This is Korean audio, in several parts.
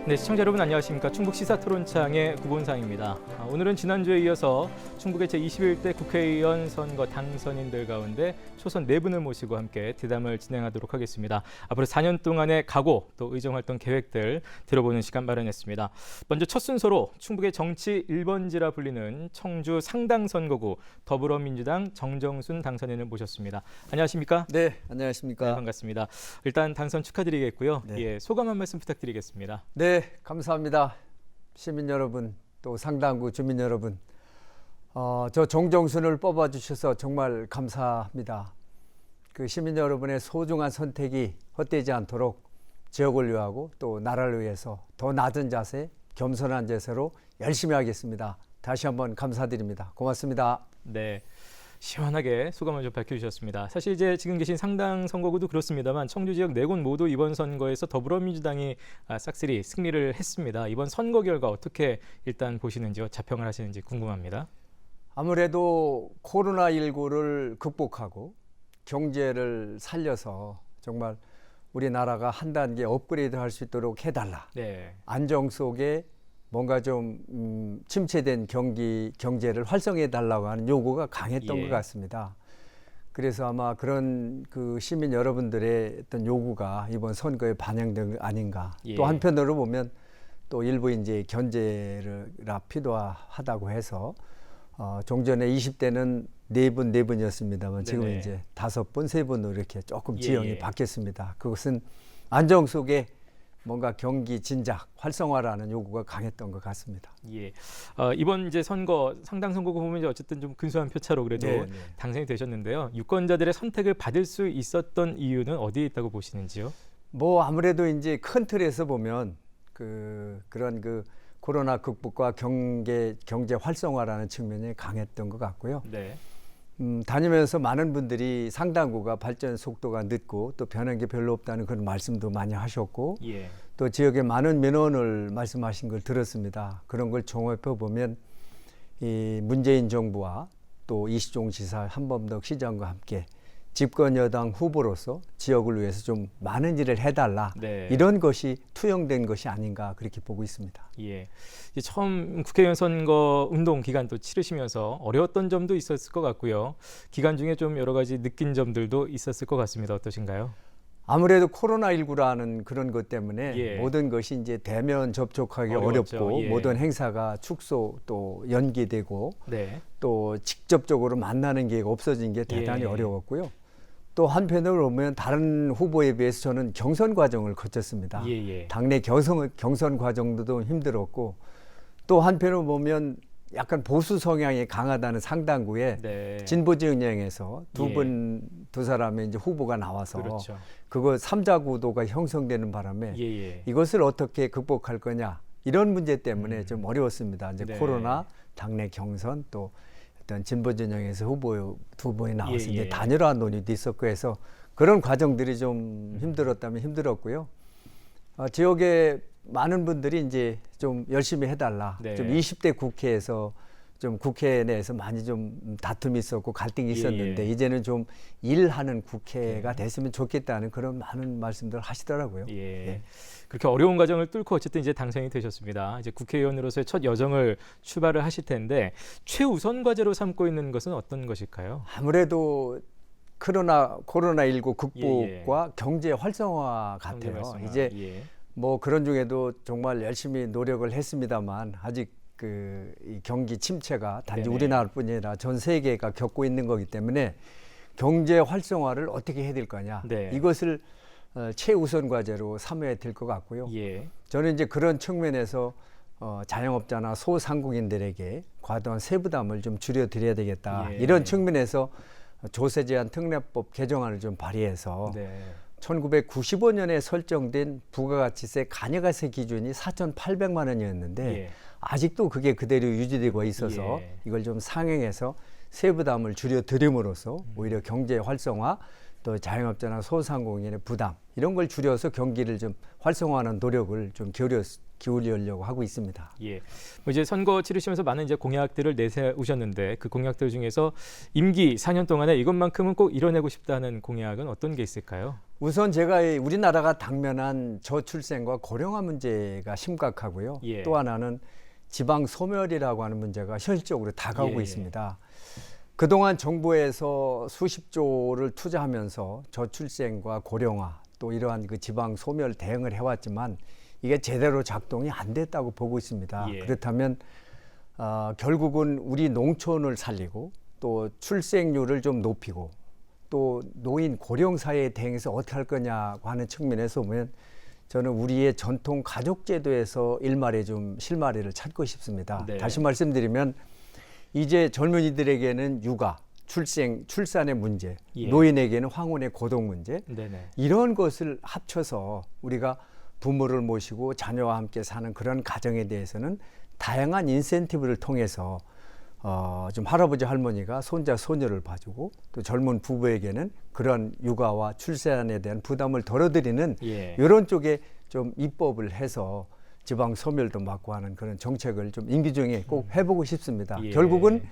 네, 시청자 여러분 안녕하십니까. 충북 시사토론창의 구본상입니다. 오늘은 지난주에 이어서 충북의 제21대 국회의원 선거 당선인들 가운데 초선 4분을 모시고 함께 대담을 진행하도록 하겠습니다. 앞으로 4년 동안의 각오 또 의정활동 계획들 들어보는 시간 마련했습니다. 먼저 첫 순서로 충북의 정치 1번지라 불리는 청주 상당선거구 더불어민주당 정정순 당선인을 모셨습니다. 안녕하십니까? 네, 안녕하십니까? 네, 반갑습니다. 일단 당선 축하드리겠고요. 네. 예, 소감 한 말씀 부탁드리겠습니다. 네, 감사합니다. 시민 여러분, 또 상당구 주민 여러분, 저 정정순을 뽑아주셔서 정말 감사합니다. 그 시민 여러분의 소중한 선택이 헛되지 않도록 지역을 위하고 또 나라를 위해서 더 낮은 자세, 겸손한 자세로 열심히 하겠습니다. 다시 한번 감사드립니다. 고맙습니다. 네. 시원하게 소감을 좀 밝혀주셨습니다. 사실 이제 지금 계신 상당 선거구도 그렇습니다만 청주 지역 4곳 모두 이번 선거에서 더불어민주당이 싹쓸이 승리를 했습니다. 이번 선거 결과 어떻게 일단 보시는지요? 자평을 하시는지 궁금합니다. 아무래도 코로나19를 극복하고 경제를 살려서 정말 우리나라가 한 단계 업그레이드 할 수 있도록 해달라. 네. 안정 속에 뭔가 좀 침체된 경제를 활성화해 달라고 하는 요구가 강했던 것 같습니다. 그래서 아마 그런 그 시민 여러분들의 어떤 요구가 이번 선거에 반영된 거 아닌가. 또 한편으로 보면 또 일부 이제 견제가 필요하다고 해서 종전에 20대는 4분이었습니다만 지금 이제 5분, 3분으로 이렇게 조금 지형이 바뀌었습니다. 그것은 안정 속에 뭔가 경기 진작 활성화라는 요구가 강했던 것 같습니다. 예. 이번 이제 선거 상당 선거구 보면 이제 어쨌든 좀 근소한 표차로 그래도 당선이 되셨는데요. 유권자들의 선택을 받을 수 있었던 이유는 어디에 있다고 보시는지요? 뭐 아무래도 이제 큰 틀에서 보면 그런 코로나 극복과 경제 활성화라는 측면이 강했던 것 같고요. 네. 다니면서 많은 분들이 상당구가 발전 속도가 늦고 또 변한 게 별로 없다는 그런 말씀도 많이 하셨고 또 지역의 많은 민원을 말씀하신 걸 들었습니다. 그런 걸 종합해 보면 이 문재인 정부와 또 이시종 지사, 한범덕 시장과 함께 집권 여당 후보로서 지역을 위해서 좀 많은 일을 해달라. 이런 것이 투영된 것이 아닌가 그렇게 보고 있습니다. 예. 이제 처음 국회의원 선거 운동 기간도 치르시면서 어려웠던 점도 있었을 것 같고요. 기간 중에 좀 여러 가지 느낀 점들도 있었을 것 같습니다. 어떠신가요? 아무래도 코로나19라는 그런 것 때문에 모든 것이 이제 대면 접촉하기 어렵고 모든 행사가 축소 또 연기되고 또 직접적으로 만나는 기회가 없어진 게 대단히 어려웠고요. 또 한편으로 보면 다른 후보에 비해서 저는 경선 과정을 거쳤습니다. 당내 경선 과정도 힘들었고 또 한편으로 보면 약간 보수 성향이 강하다는 상당구에 진보 진영에서 두 사람의 이제 후보가 나와서 그거 3자 구도가 형성되는 바람에 이것을 어떻게 극복할 거냐 이런 문제 때문에 좀 어려웠습니다. 이제 코로나, 당내 경선 또 어떤 진보 진영에서 두 분이 나와서 이제 단일화 논의도 있었고 해서 그런 과정들이 좀 힘들었다면 힘들었고요. 지역에 많은 분들이 이제 좀 열심히 해달라. 좀 20대 국회에서 좀 국회 내에서 많이 좀 다툼이 있었고 갈등이 있었는데 이제는 좀 일하는 국회가 됐으면 좋겠다는 그런 많은 말씀들 하시더라고요. 그렇게 어려운 과정을 뚫고 어쨌든 이제 당선이 되셨습니다. 이제 국회의원으로서의 첫 여정을 출발을 하실 텐데 최우선 과제로 삼고 있는 것은 어떤 것일까요? 아무래도 코로나19 극복과 경제 활성화 같아요. 이제 뭐 그런 중에도 정말 열심히 노력을 했습니다만 아직 이 경기 침체가 단지 우리나라뿐 아니라 전 세계가 겪고 있는 거기 때문에 경제 활성화를 어떻게 해야 될 거냐 이것을 최우선 과제로 삼아야 될 것 같고요. 저는 이제 그런 측면에서 자영업자나 소상공인들에게 과도한 세부담을 좀 줄여드려야 되겠다. 이런 측면에서 조세 제한 특례법 개정안을 좀 발의해서 1995년에 설정된 부가가치세 간여가세 기준이 4,800만 원이었는데 아직도 그게 그대로 유지되고 있어서 이걸 좀 상향해서 세부담을 줄여드림으로써 오히려 경제 활성화 또 자영업자나 소상공인의 부담 이런 걸 줄여서 경기를 좀 활성화하는 노력을 좀 기울이려고 하고 있습니다. 뭐 이제 선거 치르시면서 많은 이제 공약들을 내세우셨는데 그 공약들 중에서 임기 4년 동안에 이것만큼은 꼭 이뤄내고 싶다는 공약은 어떤 게 있을까요? 우선 제가 우리나라가 당면한 저출생과 고령화 문제가 심각하고요. 예. 또 하나는 지방 소멸이라고 하는 문제가 현실적으로 다가오고 있습니다. 그동안 정부에서 수십 조를 투자하면서 저출생과 고령화 또 이러한 그 지방 소멸 대응을 해왔지만 이게 제대로 작동이 안 됐다고 보고 있습니다. 예. 그렇다면 결국은 우리 농촌을 살리고 또 출생률을 좀 높이고 또 노인 고령 사회에 대응해서 어떻게 할 거냐고 하는 측면에서 보면 저는 우리의 전통 가족 제도에서 일말에 좀 실마리를 찾고 싶습니다. 네. 다시 말씀드리면 이제 젊은이들에게는 육아, 출산의 문제, 예. 노인에게는 황혼의 고독 문제 네네. 이런 것을 합쳐서 우리가 부모를 모시고 자녀와 함께 사는 그런 가정에 대해서는 다양한 인센티브를 통해서 좀 할아버지 할머니가 손자 손녀를 봐주고 또 젊은 부부에게는 그런 육아와 출산에 대한 부담을 덜어드리는 예. 이런 쪽에 좀 입법을 해서 지방 소멸도 막고 하는 그런 정책을 좀 임기 중에 꼭 해보고 싶습니다. 예. 결국은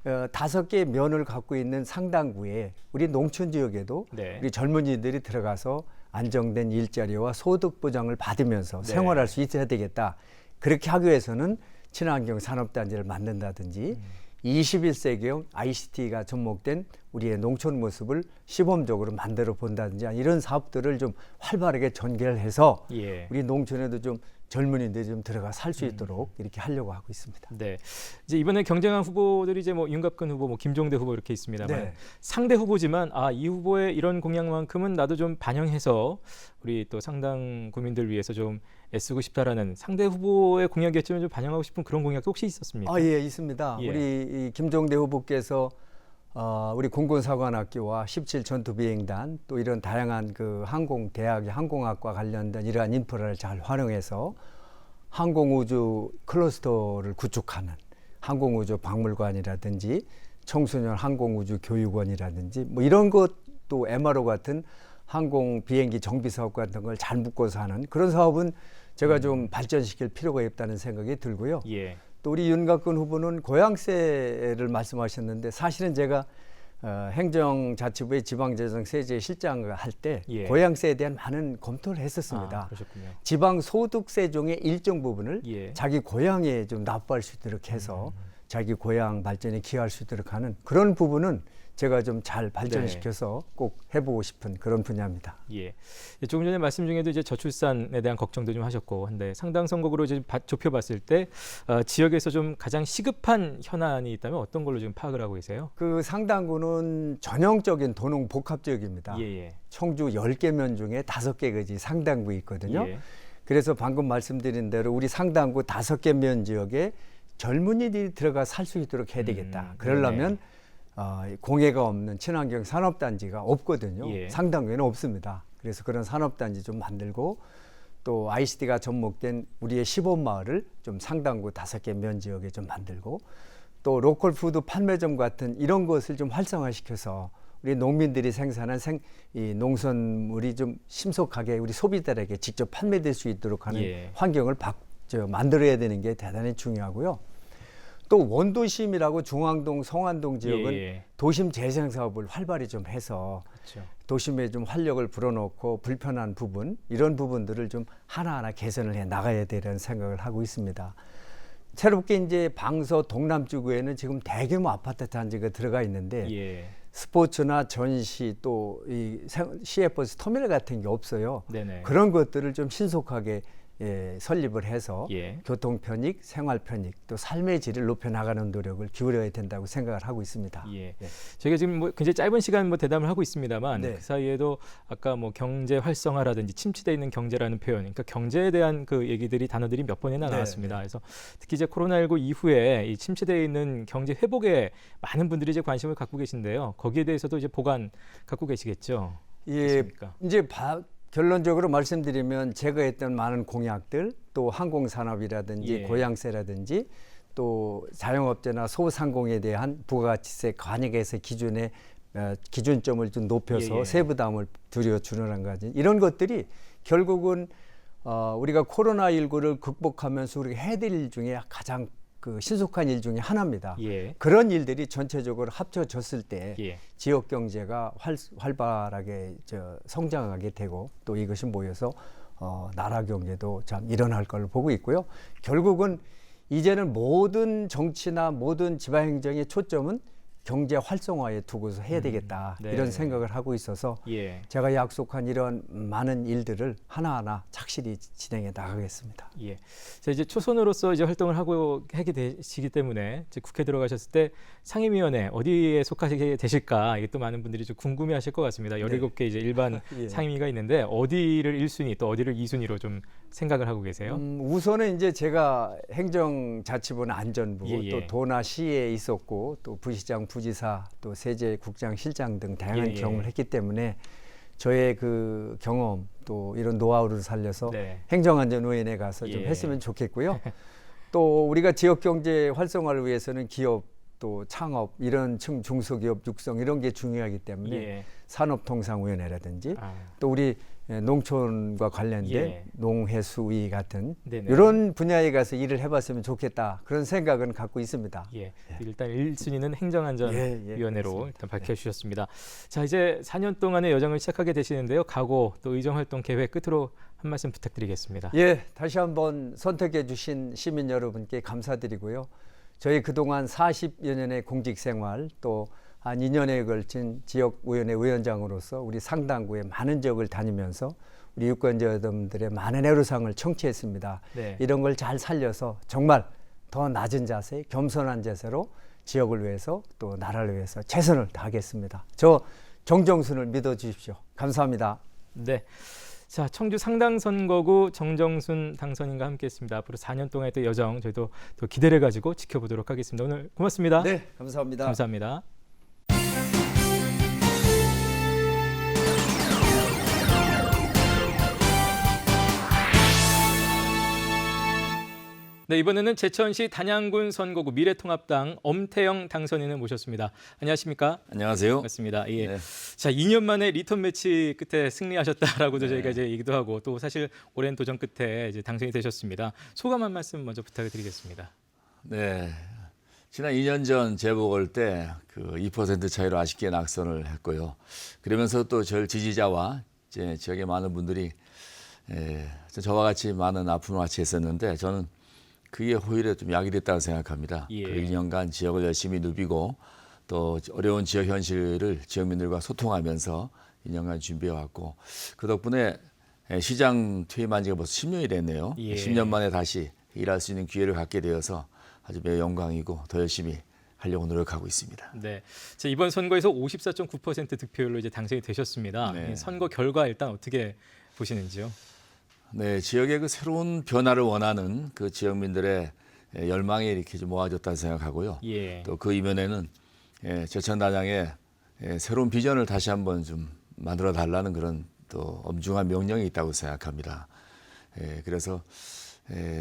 5개의 면을 갖고 있는 상당구에 우리 농촌 지역에도 네. 우리 젊은이들이 들어가서 안정된 일자리와 소득 보장을 받으면서 네. 생활할 수 있어야 되겠다. 그렇게 하기 위해서는 친환경 산업단지를 만든다든지 21세기형 ICT가 접목된 우리의 농촌 모습을 시범적으로 만들어 본다든지 이런 사업들을 좀 활발하게 전개해서 예. 우리 농촌에도 좀 젊은이들이 좀 들어가 살 수 있도록 이렇게 하려고 하고 있습니다. 네. 이제 이번에 경쟁한 후보들이 이제 뭐 윤갑근 후보, 뭐 김종대 후보 이렇게 있습니다만 네. 상대 후보지만 이 후보의 이런 공약만큼은 나도 좀 반영해서 우리 또 상당 국민들 위해서 좀 애쓰고 싶다라는 상대 후보의 공약이었지만 좀 반영하고 싶은 그런 공약도 혹시 있었습니까? 예, 있습니다. 예. 우리 이 김종대 후보께서 우리 공군사관학교와 17 전투비행단 또 이런 다양한 그 항공대학의 항공학과 관련된 이러한 인프라를 잘 활용해서 항공우주 클러스터를 구축하는 항공우주 박물관이라든지 청소년 항공우주 교육원이라든지 뭐 이런 것도 MRO 같은 항공 비행기 정비 사업 같은 걸 잘 묶어서 하는 그런 사업은 제가 좀 발전시킬 필요가 있다는 생각이 들고요. 예. 또 우리 윤갑근 후보는 고향세를 말씀하셨는데 사실은 제가 행정자치부의 지방재정세제 실장을 할 때 예. 고향세에 대한 많은 검토를 했었습니다. 그러셨군요. 지방소득세 중에 일정 부분을 예. 자기 고향에 좀 납부할 수 있도록 해서 자기 고향 발전에 기여할 수 있도록 하는 그런 부분은 제가 좀 잘 발전시켜서 꼭 해보고 싶은 그런 분야입니다. 예. 조금 전에 말씀 중에도 이제 저출산에 대한 걱정도 좀 하셨고, 근데 상당 선거구로 이제 좁혀봤을 때 지역에서 좀 가장 시급한 현안이 있다면 어떤 걸로 지금 파악을 하고 계세요? 그 상당구는 전형적인 도농 복합 지역입니다. 예. 청주 10개면 중에 5개가 상당구에 있거든요. 예. 그래서 방금 말씀드린 대로 우리 상당구 5개면 지역에 젊은이들이 들어가 살 수 있도록 해야 되겠다. 그러려면 공해가 없는 친환경 산업단지가 없거든요. 예. 상당구에는 없습니다. 그래서 그런 산업단지 좀 만들고 또 ICT가 접목된 우리의 시범마을을 좀 상당구 5개 면 지역에 좀 만들고 또 로컬 푸드 판매점 같은 이런 것을 좀 활성화시켜서 우리 농민들이 생산한 이 농산물이 좀 신속하게 우리 소비자들에게 직접 판매될 수 있도록 하는 예. 환경을 만들어야 되는 게 대단히 중요하고요. 또 원도심이라고 중앙동, 성안동 지역은 예. 도심 재생 사업을 활발히 좀 해서 그렇죠. 도심에 좀 활력을 불어넣고 불편한 부분 이런 부분들을 좀 하나하나 개선을 해 나가야 되라는 생각을 하고 있습니다. 새롭게 이제 방서 동남지구에는 지금 대규모 아파트 단지가 들어가 있는데 예. 스포츠나 전시 또 이 시외버스 터미널 같은 게 없어요. 네네. 그런 것들을 좀 신속하게 설립을 해서 예. 교통 편익, 생활 편익, 또 삶의 질을 높여 나가는 노력을 기울여야 된다고 생각을 하고 있습니다. 예. 네. 저희가 지금 뭐 굉장히 짧은 시간 대담을 하고 있습니다만 네. 그 사이에도 아까 뭐 경제 활성화라든지 침체돼 있는 경제라는 표현, 그러니까 경제에 대한 그 얘기들이 단어들이 몇 번이나 네. 나왔습니다. 그래서 특히 이제 코로나19 이후에 이 침체돼 있는 경제 회복에 많은 분들이 이제 관심을 갖고 계신데요. 거기에 대해서도 이제 보관 갖고 계시겠죠. 예, 그렇습니까? 이제 결론적으로 말씀드리면 제가 했던 많은 공약들 또 항공산업이라든지 예. 고양세라든지 또 자영업자나 소상공에 대한 부가가치세 관익에서 기준점을 좀 높여서 예. 세부담을 줄여주는 거지 이런 것들이 결국은 우리가 코로나19를 극복하면서 우리가 해야 될 일 중에 가장 그 신속한 일 중에 하나입니다. 예. 그런 일들이 전체적으로 합쳐졌을 때 예. 지역 경제가 활발하게 성장하게 되고 또 이것이 모여서 나라 경제도 참 일어날 걸 보고 있고요. 결국은 이제는 모든 정치나 모든 지방행정의 초점은 경제 활성화에 두고서 해야 되겠다 네. 이런 생각을 하고 있어서 예. 제가 약속한 이런 많은 일들을 하나하나 착실히 진행해 나가겠습니다. 예. 자, 이제 초선으로서 이제 활동을 하게 되시기 때문에 이제 국회 들어가셨을 때 상임위원회 어디에 속하시게 되실까 이게 또 많은 분들이 좀 궁금해하실 것 같습니다. 17개 이제 일반 예. 상임위가 있는데 어디를 1순위 또 어디를 2순위로 좀 생각을 하고 계세요? 우선은 이제 제가 행정자치부나 안전부 예, 예. 또 도나 시에 있었고 또 부시장, 부지사 또 세제국장, 실장 등 다양한 예, 예. 경험을 했기 때문에 저의 그 경험 또 이런 노하우를 살려서 네. 행정안전위원회에 가서 좀 예. 했으면 좋겠고요. 또 우리가 지역 경제 활성화를 위해서는 기업 또 창업 이런 중소기업 육성 이런 게 중요하기 때문에 예. 산업통상위원회라든지 또 우리 농촌과 관련된 예. 농해수위 같은 네네. 이런 분야에 가서 일을 해봤으면 좋겠다 그런 생각은 갖고 있습니다. 예. 일단 1순위는 행정안전위원회로 예, 일단 밝혀주셨습니다. 자, 이제 4년 동안의 여정을 시작하게 되시는데요. 각오 또 의정활동 계획 끝으로 한 말씀 부탁드리겠습니다. 예, 다시 한번 선택해 주신 시민 여러분께 감사드리고요. 저희 그동안 40여 년의 공직생활 또 한 2년에 걸친 지역위원회 위원장으로서 우리 상당구에 많은 지역을 다니면서 우리 유권자분들의 많은 애로사항을 청취했습니다. 네. 이런 걸 잘 살려서 정말 더 낮은 자세, 겸손한 자세로 지역을 위해서 또 나라를 위해서 최선을 다하겠습니다. 저 정정순을 믿어주십시오. 감사합니다. 네. 자, 청주 상당선거구 정정순 당선인과 함께했습니다. 앞으로 4년 동안의 또 여정 저희도 또 기대를 가지고 지켜보도록 하겠습니다. 오늘 고맙습니다. 네, 감사합니다. 감사합니다. 네, 이번에는 제천시 단양군 선거구 미래통합당 엄태영 당선인을 모셨습니다. 안녕하십니까? 안녕하세요. 반갑습니다. 예. 네. 자, 2년 만에 리턴 매치 끝에 승리하셨다라고도 네. 저희가 이제 얘기도 하고 또 사실 오랜 도전 끝에 이제 당선이 되셨습니다. 소감 한 말씀 먼저 부탁드리겠습니다. 네. 지난 2년 전 재보궐 때 그 2% 차이로 아쉽게 낙선을 했고요. 그러면서 또 절 지지자와 이제 지역의 많은 분들이 저와 같이 많은 아픔을 같이 했었는데 저는 그게 오히려 좀 약이 됐다고 생각합니다. 예. 그 2년간 지역을 열심히 누비고 또 어려운 지역 현실을 지역민들과 소통하면서 2년간 준비해왔고 그 덕분에 시장 퇴임한 지가 벌써 10년이 됐네요. 예. 10년 만에 다시 일할 수 있는 기회를 갖게 되어서 아주 매우 영광이고 더 열심히 하려고 노력하고 있습니다. 네. 자, 이번 선거에서 54.9% 득표율로 이제 당선이 되셨습니다. 네. 이 선거 결과 일단 어떻게 보시는지요? 네, 지역의 그 새로운 변화를 원하는 그 지역민들의 열망이 이렇게 좀 모아졌다고 생각하고요. 예. 또 그 이면에는 제천단양의 새로운 비전을 다시 한번 좀 만들어 달라는 그런 또 엄중한 명령이 있다고 생각합니다. 그래서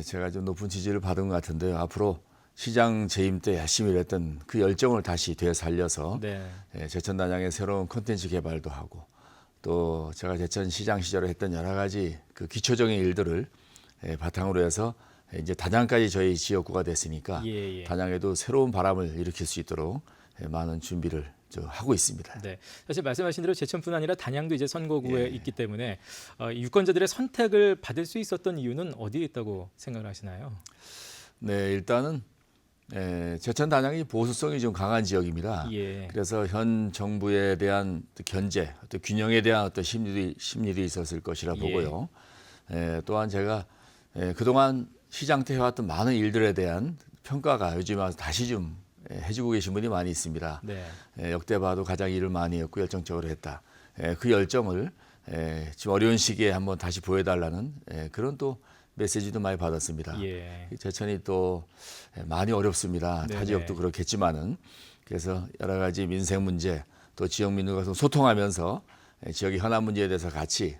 제가 좀 높은 지지를 받은 것 같은데요. 앞으로 시장 재임 때 열심히 일했던 그 열정을 다시 되살려서 네. 제천단양의 새로운 콘텐츠 개발도 하고 또 제가 제천시장 시절에 했던 여러 가지 그 기초적인 일들을 바탕으로 해서 이제 단양까지 저희 지역구가 됐으니까 예. 단양에도 새로운 바람을 일으킬 수 있도록 많은 준비를 하고 있습니다. 네, 사실 말씀하신 대로 제천뿐 아니라 단양도 이제 선거구에 예. 있기 때문에 유권자들의 선택을 받을 수 있었던 이유는 어디에 있다고 생각을 하시나요? 네, 일단은 제천 단양이 보수성이 좀 강한 지역입니다. 예. 그래서 현 정부에 대한 견제, 어떤 균형에 대한 어떤 심리도 있었을 것이라 보고요. 또한 제가 그동안 시장 때 해왔던 많은 일들에 대한 평가가 요즘 와서 다시 좀 해주고 계신 분이 많이 있습니다. 네. 역대 봐도 가장 일을 많이 했고 열정적으로 했다. 그 열정을 지금 어려운 시기에 한번 다시 보여달라는 그런 또 메시지도 많이 받았습니다. 예. 제천이 또 많이 어렵습니다. 네네. 타 지역도 그렇겠지만은 그래서 여러 가지 민생 문제 또 지역민들과 소통하면서 지역의 현안 문제에 대해서 같이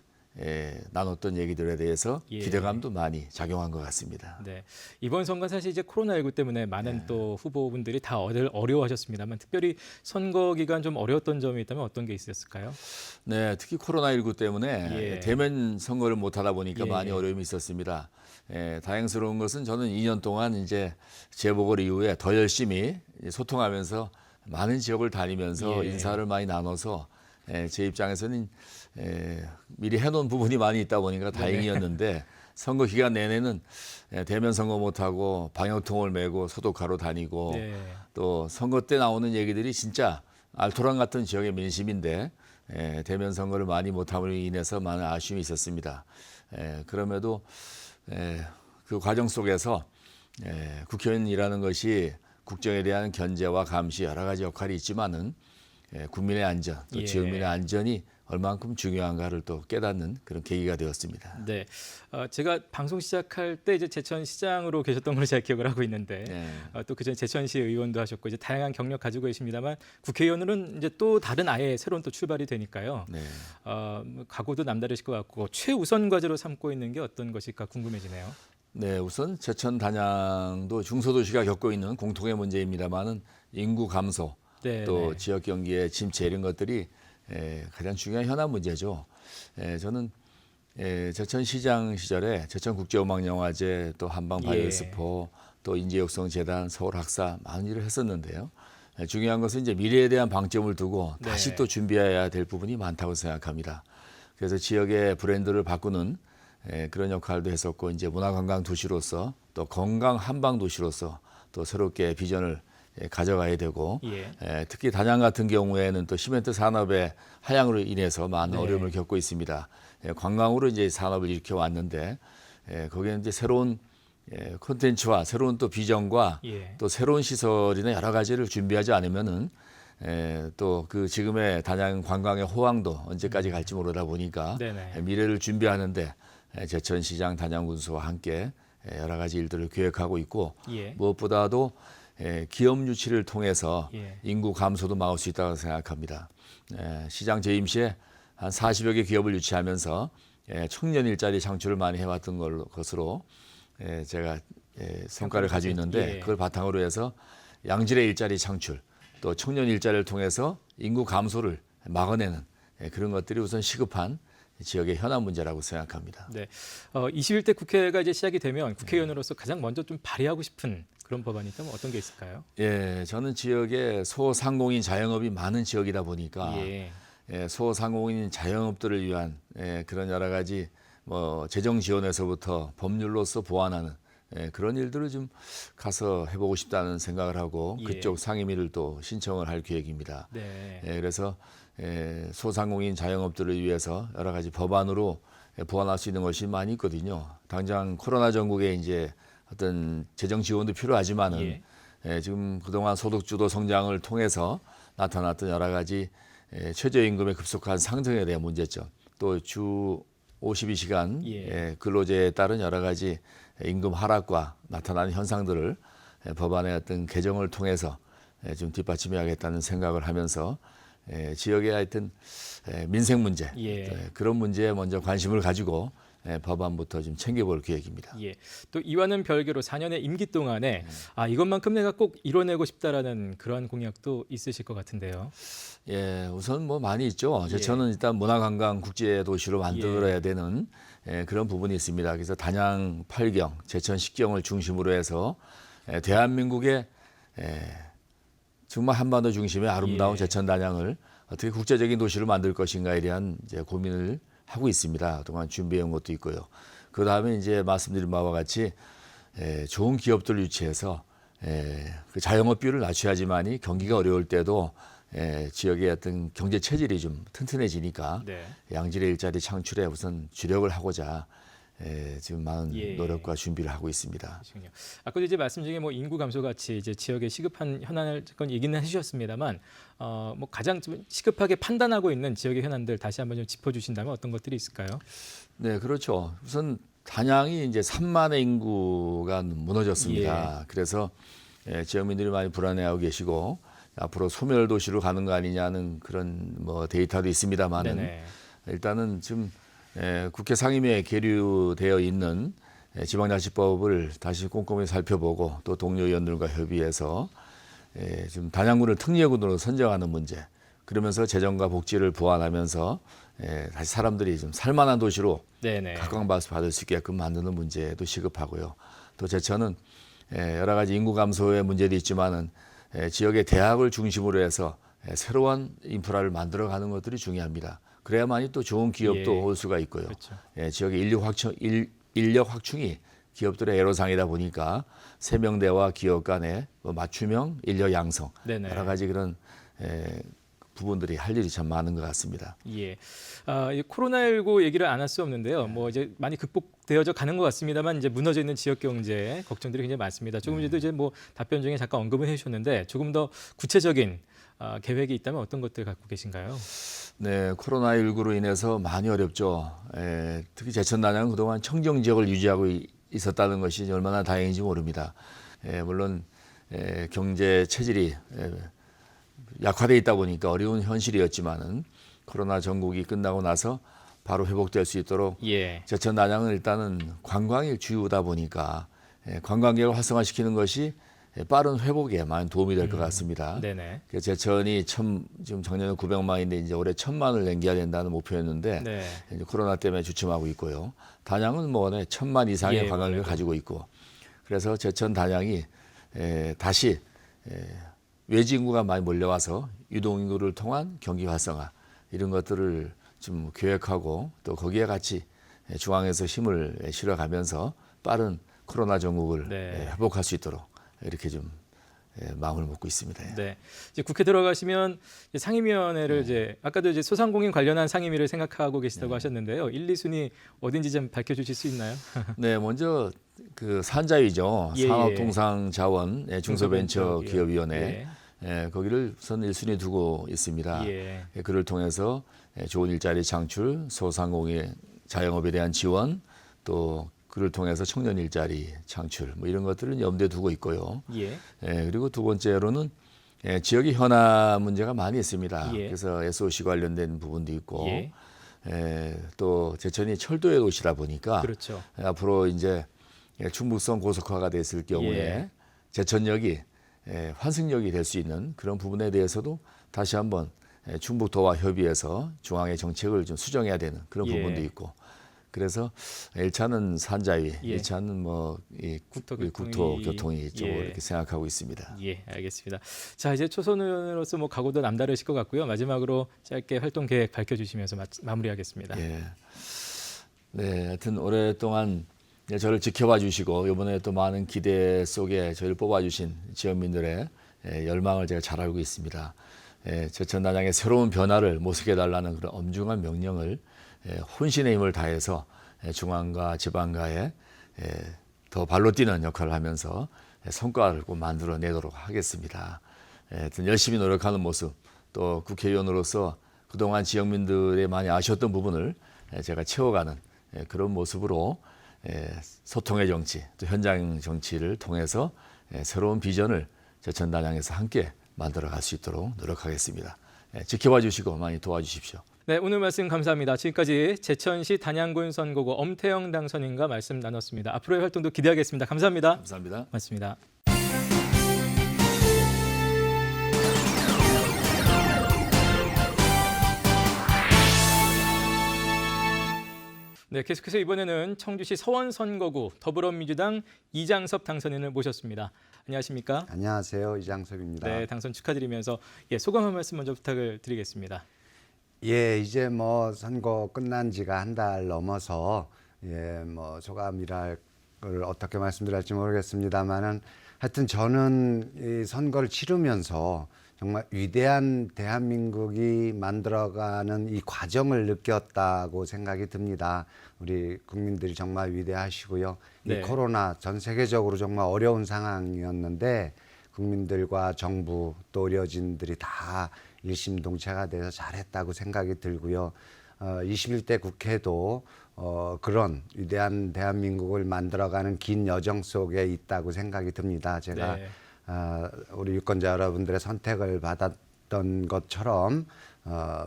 나눴던 얘기들에 대해서 예. 기대감도 많이 작용한 것 같습니다. 네. 이번 선거 사실 이제 코로나19 때문에 많은 또 후보분들이 다 어려워하셨습니다만 특별히 선거 기간 좀 어려웠던 점이 있다면 어떤 게 있었을까요? 네, 특히 코로나19 때문에 대면 선거를 못 하다 보니까 많이 어려움이 있었습니다. 다행스러운 것은 저는 2년 동안 이제 재보궐 이후에 더 열심히 소통하면서 많은 지역을 다니면서 인사를 많이 나눠서 제 입장에서는 미리 해놓은 부분이 많이 있다 보니까 다행이었는데 선거 기간 내내는 대면 선거 못하고 방역통을 메고 소독하러 다니고 또 선거 때 나오는 얘기들이 진짜 알토란 같은 지역의 민심인데 대면 선거를 많이 못함으로 인해서 많은 아쉬움이 있었습니다. 그럼에도 그 과정 속에서 국회의원이라는 것이 국정에 대한 견제와 감시 여러 가지 역할이 있지만은 국민의 안전, 또 지역민의 안전이 얼만큼 중요한가를 또 깨닫는 그런 계기가 되었습니다. 네, 제가 방송 시작할 때 이제 제천시장으로 계셨던 걸로 제가 기억을 하고 있는데 또 그전 제천시 의원도 하셨고 이제 다양한 경력 가지고 계십니다만 국회의원으로는 이제 또 다른 아예 새로운 또 출발이 되니까요. 각오도 남다르실 것 같고 최우선 과제로 삼고 있는 게 어떤 것일까 궁금해지네요. 네, 우선 제천 단양도 중소도시가 겪고 있는 공통의 문제입니다만은 인구 감소, 또 지역 경기의 침체 이런 것들이 가장 중요한 현안 문제죠. 저는 제천시장 시절에 제천국제음악영화제, 또 한방바이오스포, 또 인재육성재단, 서울학사 많은 일을 했었는데요. 중요한 것은 이제 미래에 대한 방점을 두고 다시 또 준비해야 될 부분이 많다고 생각합니다. 그래서 지역의 브랜드를 바꾸는 그런 역할도 했었고 이제 문화관광 도시로서 또 건강 한방 도시로서 또 새롭게 비전을 가져가야 되고 특히 단양 같은 경우에는 또 시멘트 산업의 하향으로 인해서 많은 어려움을 겪고 있습니다. 관광으로 이제 산업을 일으켜 왔는데 거기에는 이제 새로운 콘텐츠와 새로운 또 비전과 또 새로운 시설이나 여러 가지를 준비하지 않으면은 또 그 지금의 단양 관광의 호황도 언제까지 갈지 모르다 보니까 미래를 준비하는데 제천시장 단양군수와 함께 여러 가지 일들을 계획하고 있고 무엇보다도 기업 유치를 통해서 인구 감소도 막을 수 있다고 생각합니다. 시장 재임 시에 한 40여 개 기업을 유치하면서 청년 일자리 창출을 많이 해왔던 것으로 제가 성과를 가지고 있는데 그걸 바탕으로 해서 양질의 일자리 창출 또 청년 일자리를 통해서 인구 감소를 막아내는 그런 것들이 우선 시급한 지역의 현안 문제라고 생각합니다. 네, 21대 국회가 이제 시작이 되면 국회의원으로서 가장 먼저 좀 발의하고 싶은 그런 법안이 있다면 어떤 게 있을까요? 저는 지역에 소상공인 자영업이 많은 지역이다 보니까 소상공인 자영업들을 위한 그런 여러 가지 뭐 재정 지원에서부터 법률로서 보완하는 그런 일들을 좀 가서 해보고 싶다는 생각을 하고 그쪽 상임위를 또 신청을 할 계획입니다. 그래서 소상공인 자영업들을 위해서 여러 가지 법안으로 보완할 수 있는 것이 많이 있거든요. 당장 코로나 전국에 이제 어떤 재정 지원도 필요하지만은 지금 그동안 소득주도 성장을 통해서 나타났던 여러 가지 최저임금의 급속한 상승에 대한 문제점, 또 주 52시간 근로제에 따른 여러 가지 임금 하락과 나타나는 현상들을 법안의 어떤 개정을 통해서 좀 뒷받침해야겠다는 생각을 하면서 지역의 하여튼 민생 문제 그런 문제에 먼저 관심을 가지고 법안부터 좀 챙겨볼 계획입니다. 또 이와는 별개로 4년의 임기 동안에 이것만큼 내가 꼭 이뤄내고 싶다라는 그러한 공약도 있으실 것 같은데요. 우선 뭐 많이 있죠. 제천은 일단 문화관광 국제도시로 만들어야 되는 그런 부분이 있습니다. 그래서 단양 8경, 제천 10경을 중심으로 해서 대한민국의 정말 한반도 중심의 아름다운 제천 단양을 어떻게 국제적인 도시로 만들 것인가에 대한 이제 고민을 하고 있습니다. 그동안 준비해온 것도 있고요. 그 다음에 이제 말씀드린 바와 같이 좋은 기업들을 유치해서 그 자영업 비율을 낮춰야지만이 경기가 어려울 때도 지역의 어떤 경제 체질이 좀 튼튼해지니까 양질의 일자리 창출에 우선 주력을 하고자 지금 많은 노력과 준비를 하고 있습니다. 그렇군요. 아까도 이제 말씀 중에 뭐 인구 감소 같이 이제 지역의 시급한 현안을 잠깐 얘기는 해주셨습니다만, 뭐 가장 좀 시급하게 판단하고 있는 지역의 현안들 다시 한번 좀 짚어주신다면 어떤 것들이 있을까요? 네, 그렇죠. 우선 단양이 이제 3만의 인구가 무너졌습니다. 그래서 지역민들이 많이 불안해하고 계시고 앞으로 소멸 도시로 가는 거 아니냐는 그런 뭐 데이터도 있습니다만은 일단은 지금 국회 상임위에 계류되어 있는 지방자치법을 다시 꼼꼼히 살펴보고 또 동료 의원들과 협의해서 좀 단양군을 특례군으로 선정하는 문제, 그러면서 재정과 복지를 보완하면서 다시 사람들이 좀 살만한 도시로 각광받을 수 있게끔 만드는 문제도 시급하고요. 또 제천은 여러 가지 인구 감소의 문제도 있지만은 지역의 대학을 중심으로 해서 새로운 인프라를 만들어가는 것들이 중요합니다. 그래야만이 또 좋은 기업도 올 수가 있고요. 그렇죠. 지역의 인력 확충이 기업들의 애로사항이다 보니까 세명대와 기업 간의 맞춤형 인력 양성, 여러 가지 그런 부분들이 할 일이 참 많은 것 같습니다. 예. 코로나19 얘기를 안 할 수 없는데요. 뭐 이제 많이 극복되어져 가는 것 같습니다만 이제 무너져 있는 지역 경제 걱정들이 굉장히 많습니다. 조금 전에도 이제 뭐 답변 중에 잠깐 언급을 해주셨는데 조금 더 구체적인 계획이 있다면 어떤 것들 갖고 계신가요? 네, 코로나19로 인해서 많이 어렵죠. 특히 제천 단양은 그동안 청정 지역을 유지하고 있었다는 것이 얼마나 다행인지 모릅니다. 물론 경제 체질이 약화돼 있다 보니까 어려운 현실이었지만은 코로나 전국이 끝나고 나서 바로 회복될 수 있도록 제천 단양은 일단은 관광이 주요다 보니까 관광객을 활성화시키는 것이 빠른 회복에 많은 도움이 될 것 같습니다. 제천이 지금 작년에 900만인데 이제 올해 1000만을 남겨야 된다는 목표였는데 이제 코로나 때문에 주춤하고 있고요. 단양은 뭐 1000만 이상의 관광객을 가지고 있고, 그래서 제천 단양이 다시 외지 인구가 많이 몰려와서 유동 인구를 통한 경기 활성화 이런 것들을 좀 계획하고 또 거기에 같이 중앙에서 힘을 실어가면서 빠른 코로나 전국을 회복할 수 있도록 이렇게 좀 마음을 먹고 있습니다. 네, 이제 국회 들어가시면 상임위원회를 이제 아까도 이제 소상공인 관련한 상임위를 생각하고 계시다고 하셨는데요. 1, 2순위 어딘지 좀 밝혀주실 수 있나요? 네, 먼저 그 산자위죠. 산업통상자원 중소벤처기업위원회. 거기를 우선 1순위 두고 있습니다. 그를 통해서 좋은 일자리 창출, 소상공인 자영업에 대한 지원, 또 그를 통해서 청년 일자리 창출 뭐 이런 것들을 염두에 두고 있고요. 그리고 두 번째로는 지역의 현안 문제가 많이 있습니다. 그래서 SOC 관련된 부분도 있고 또 제천이 철도의 도시다 보니까 앞으로 이제 충북선 고속화가 됐을 경우에 제천역이 환승역이 될 수 있는 그런 부분에 대해서도 다시 한번 충북도와 협의해서 중앙의 정책을 좀 수정해야 되는 그런 부분도 있고, 그래서 1차는 산자위, 2차는 뭐 국토교통위 쪽으로 이렇게 생각하고 있습니다. 알겠습니다. 자, 이제 초선 의원으로서 뭐 각오도 남다르실 것 같고요. 마지막으로 짧게 활동 계획 밝혀주시면서 마무리하겠습니다. 네, 하여튼 오랫동안 저를 지켜봐 주시고 이번에 또 많은 기대 속에 저희를 뽑아주신 지역민들의 열망을 제가 잘 알고 있습니다. 제천 단양의 새로운 변화를 모색해달라는 그런 엄중한 명령을 혼신의 힘을 다해서 중앙과 지방과에 더 발로 뛰는 역할을 하면서 성과를 꼭 만들어내도록 하겠습니다. 열심히 노력하는 모습, 또 국회의원으로서 그동안 지역민들의 많이 아쉬웠던 부분을 제가 채워가는 그런 모습으로 소통의 정치, 또 현장 정치를 통해서 새로운 비전을 제천 단양에서 함께 만들어갈 수 있도록 노력하겠습니다. 지켜봐 주시고 많이 도와주십시오. 네, 오늘 말씀 감사합니다. 지금까지 제천시 단양군 선거구 엄태영 당선인과 말씀 나눴습니다. 앞으로의 활동도 기대하겠습니다. 감사합니다. 감사합니다. 고맙습니다. 네, 계속해서 이번에는 청주시 서원 선거구 더불어민주당 이장섭 당선인을 모셨습니다. 안녕하십니까? 안녕하세요, 이장섭입니다. 네, 당선 축하드리면서 소감 한 말씀 먼저 부탁을 드리겠습니다. 이제 뭐 선거 끝난 지가 한 달 넘어서 뭐 소감이랄 걸 어떻게 말씀드릴지 모르겠습니다만은 하여튼 저는 이 선거를 치르면서 정말 위대한 대한민국이 만들어가는 이 과정을 느꼈다고 생각이 듭니다. 우리 국민들이 정말 위대하시고요. 이 코로나 전 세계적으로 정말 어려운 상황이었는데 국민들과 정부 또 의료진들이 다 일심동체가 돼서 잘했다고 생각이 들고요. 21대 국회도 그런 위대한 대한민국을 만들어가는 긴 여정 속에 있다고 생각이 듭니다. 제가 우리 유권자 여러분들의 선택을 받았던 것처럼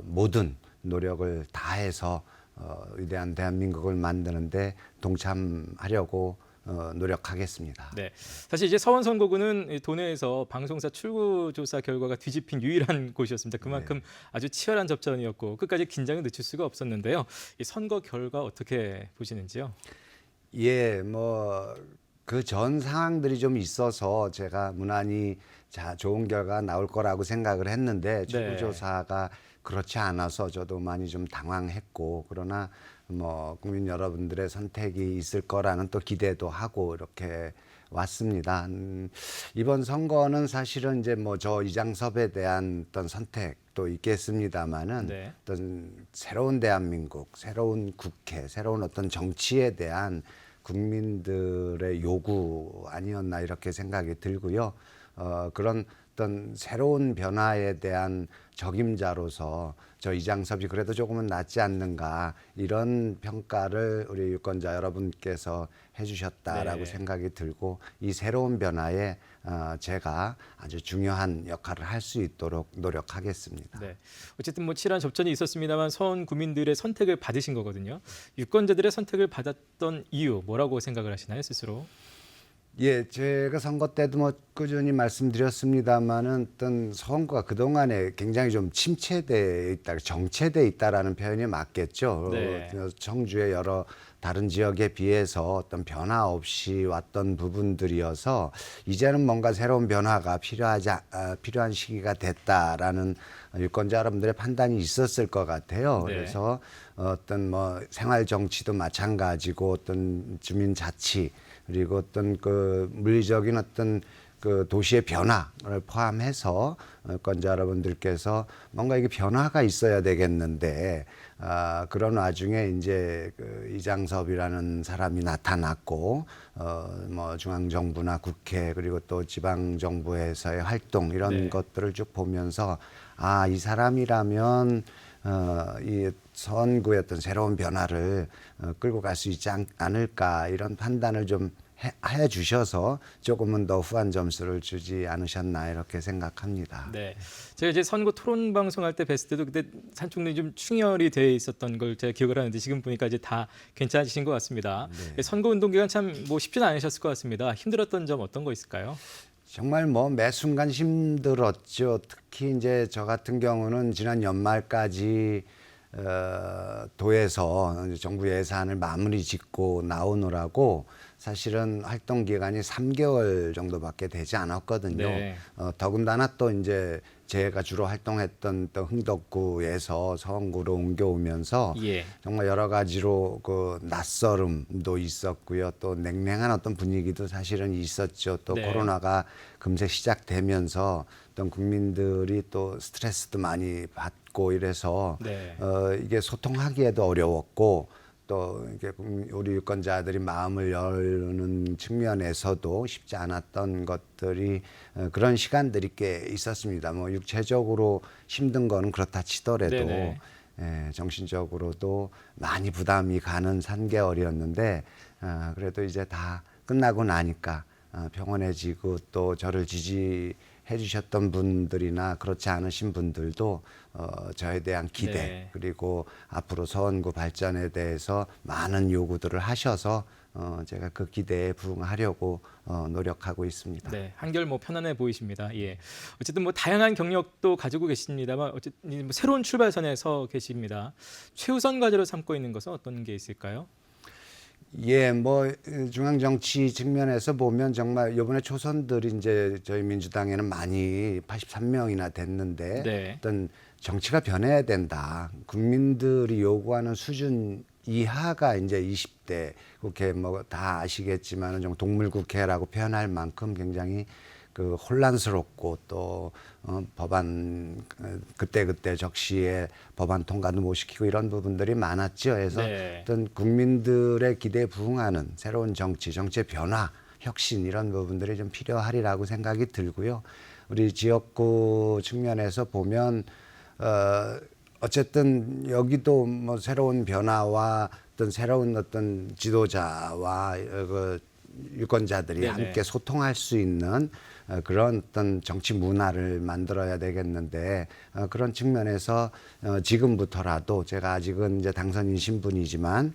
모든 노력을 다해서 위대한 대한민국을 만드는데 동참하려고 노력하겠습니다. 네, 사실 이제 서원 선거구는 도내에서 방송사 출구 조사 결과가 뒤집힌 유일한 곳이었습니다. 그만큼 아주 치열한 접전이었고 끝까지 긴장을 늦출 수가 없었는데요. 이 선거 결과 어떻게 보시는지요? 예, 뭐 그 전 상황들이 좀 있어서 제가 무난히 좋은 결과가 나올 거라고 생각을 했는데 출구조사가 그렇지 않아서 저도 많이 좀 당황했고, 그러나 뭐 국민 여러분들의 선택이 있을 거라는 또 기대도 하고 이렇게 왔습니다. 이번 선거는 사실은 이제 뭐 저 이장섭에 대한 어떤 선택도 있겠습니다만은 어떤 새로운 대한민국, 새로운 국회, 새로운 어떤 정치에 대한 국민들의 요구 아니었나 이렇게 생각이 들고요. 그런 어떤 새로운 변화에 대한 적임자로서 저 이장섭이 그래도 조금은 낫지 않는가, 이런 평가를 우리 유권자 여러분께서 해주셨다라고 생각이 들고, 이 새로운 변화에 제가 아주 중요한 역할을 할 수 있도록 노력하겠습니다. 네. 어쨌든 뭐 치열한 접전이 있었습니다만 서원 구민들의 선택을 받으신 거거든요. 유권자들의 선택을 받았던 이유 뭐라고 생각을 하시나요, 스스로? 예, 제가 선거 때도 뭐 꾸준히 말씀드렸습니다만은 어떤 선거가 그동안에 굉장히 좀 침체돼 있다, 정체돼 있다라는 표현이 맞겠죠. 청주의 여러 다른 지역에 비해서 어떤 변화 없이 왔던 부분들이어서 이제는 뭔가 새로운 변화가 필요한 시기가 됐다라는 유권자 여러분들의 판단이 있었을 것 같아요. 그래서 어떤 뭐 생활 정치도 마찬가지고 어떤 주민 자치, 그리고 어떤 그 물리적인 어떤 그 도시의 변화를 포함해서 유권자 여러분들께서 뭔가 이게 변화가 있어야 되겠는데, 그런 와중에 이제 그 이장섭이라는 사람이 나타났고, 뭐 중앙정부나 국회 그리고 또 지방정부에서의 활동 이런 것들을 쭉 보면서 이 사람이라면 이 서원구의 어떤 새로운 변화를 끌고 갈 수 있지 않을까, 이런 판단을 좀 해 주셔서 조금은 더 후한 점수를 주지 않으셨나 이렇게 생각합니다. 네, 제가 이제 선거 토론 방송할 때 뵀을 때도 그때 한쪽눈이 좀 충혈이 돼 있었던 걸 제가 기억을 하는데 지금 보니까 이제 다 괜찮으신 것 같습니다. 선거 운동 기간 참 뭐 쉽지는 않으셨을 것 같습니다. 힘들었던 점 어떤 거 있을까요? 정말 뭐 매 순간 힘들었죠. 특히 이제 저 같은 경우는 지난 연말까지 도에서 정부 예산을 마무리 짓고 나오느라고 사실은 활동 기간이 3개월 정도밖에 되지 않았거든요. 더군다나 또 이제 제가 주로 활동했던 또 흥덕구에서 서원구로 옮겨오면서 정말 여러 가지로 그 낯설음도 있었고요. 또 냉랭한 어떤 분위기도 사실은 있었죠. 또 코로나가 금세 시작되면서 어떤 국민들이 또 스트레스도 많이 받고 이래서 이게 소통하기에도 어려웠고, 또 이게 우리 유권자들이 마음을 여는 측면에서도 쉽지 않았던 것들이 그런 시간들이 꽤 있었습니다. 뭐 육체적으로 힘든 거는 그렇다 치더라도 정신적으로도 많이 부담이 가는 3개월이었는데 그래도 이제 다 끝나고 나니까 평온해지고, 또 저를 지지해 주셨던 분들이나 그렇지 않으신 분들도 저에 대한 기대, 그리고 앞으로 서원구 발전에 대해서 많은 요구들을 하셔서 제가 그 기대에 부응하려고 노력하고 있습니다. 네, 한결 뭐 편안해 보이십니다. 예. 어쨌든 뭐 다양한 경력도 가지고 계십니다만 어쨌든 뭐 새로운 출발선에 서 계십니다. 최우선 과제로 삼고 있는 것은 어떤 게 있을까요? 예, 뭐 중앙 정치 측면에서 보면 정말 이번에 초선들이 이제 저희 민주당에는 많이 83명이나 됐는데 어떤 정치가 변해야 된다. 국민들이 요구하는 수준 이하가 이제 20대 국회 뭐 다 아시겠지만은 좀 동물국회라고 표현할 만큼 굉장히 그 혼란스럽고 또 법안 그때 적시에 법안 통과도 못 시키고 이런 부분들이 많았죠. 그래서 어떤 국민들의 기대에 부응하는 새로운 정치의 변화, 혁신 이런 부분들이 좀 필요하리라고 생각이 들고요. 우리 지역구 측면에서 보면 어쨌든 여기도 뭐 새로운 변화와 어떤 새로운 어떤 지도자와 그 유권자들이 함께 소통할 수 있는 그런 어떤 정치 문화를 만들어야 되겠는데 그런 측면에서 지금부터라도 제가 아직은 이제 당선인 신분이지만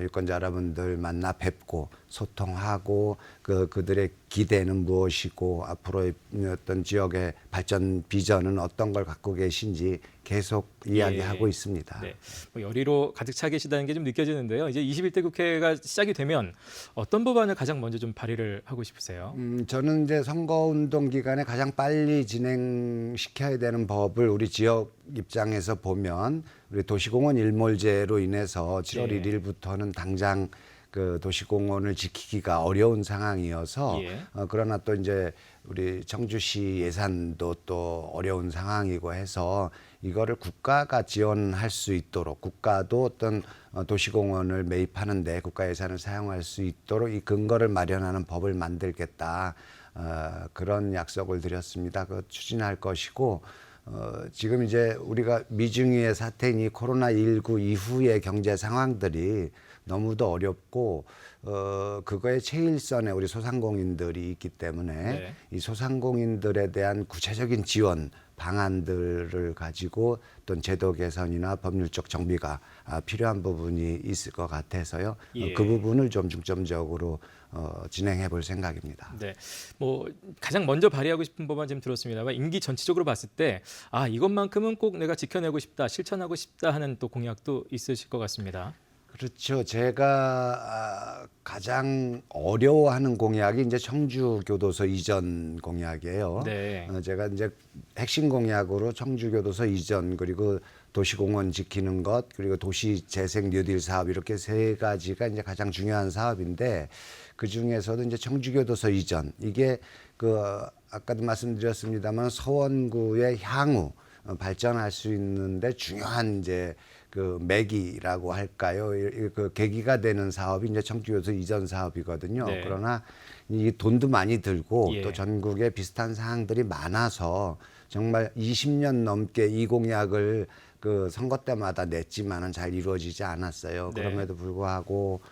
유권자 여러분들 만나 뵙고 소통하고 그들의 기대는 무엇이고 앞으로의 어떤 지역의 발전 비전은 어떤 걸 갖고 계신지 계속 이야기하고 있습니다. 네. 뭐 열의로 가득 차 계시다는 게 좀 느껴지는데요. 이제 21대 국회가 시작이 되면 어떤 법안을 가장 먼저 좀 발의를 하고 싶으세요? 저는 이제 선거운동 기간에 가장 빨리 진행시켜야 되는 법을 우리 지역 입장에서 보면 우리 도시공원 일몰제로 인해서 7월 1일부터는 당장 그 도시공원을 지키기가 어려운 상황이어서 그러나 또 이제 우리 청주시 예산도 또 어려운 상황이고 해서 이거를 국가가 지원할 수 있도록 국가도 어떤 도시공원을 매입하는데 국가 예산을 사용할 수 있도록 이 근거를 마련하는 법을 만들겠다 그런 약속을 드렸습니다. 그 추진할 것이고 지금 이제 우리가 미중위의 사태인 이 코로나19 이후의 경제 상황들이 너무도 어렵고 그거의 최일선에 우리 소상공인들이 있기 때문에 이 소상공인들에 대한 구체적인 지원 방안들을 가지고 어떤 제도 개선이나 법률적 정비가 필요한 부분이 있을 것 같아서요. 그 부분을 좀 중점적으로 진행해 볼 생각입니다. 네, 뭐 가장 먼저 발의하고 싶은 법안 지금 들었습니다만 임기 전체적으로 봤을 때 이것만큼은 꼭 내가 지켜내고 싶다, 실천하고 싶다 하는 또 공약도 있으실 것 같습니다. 그렇죠. 제가 가장 어려워하는 공약이 이제 청주교도소 이전 공약이에요. 제가 이제 핵심 공약으로 청주교도소 이전 그리고 도시공원 지키는 것 그리고 도시재생 뉴딜 사업 이렇게 세 가지가 이제 가장 중요한 사업인데 그 중에서도 이제 청주교도소 이전 이게 아까도 말씀드렸습니다만 서원구의 향후 발전할 수 있는데 중요한 이제 그 매기라고 할까요? 그 계기가 되는 사업이 이제 청주교도소 이전 사업이거든요. 그러나 이 돈도 많이 들고 또 전국에 비슷한 사항들이 많아서 정말 20년 넘게 이 공약을 그 선거 때마다 냈지만은 잘 이루어지지 않았어요. 그럼에도 불구하고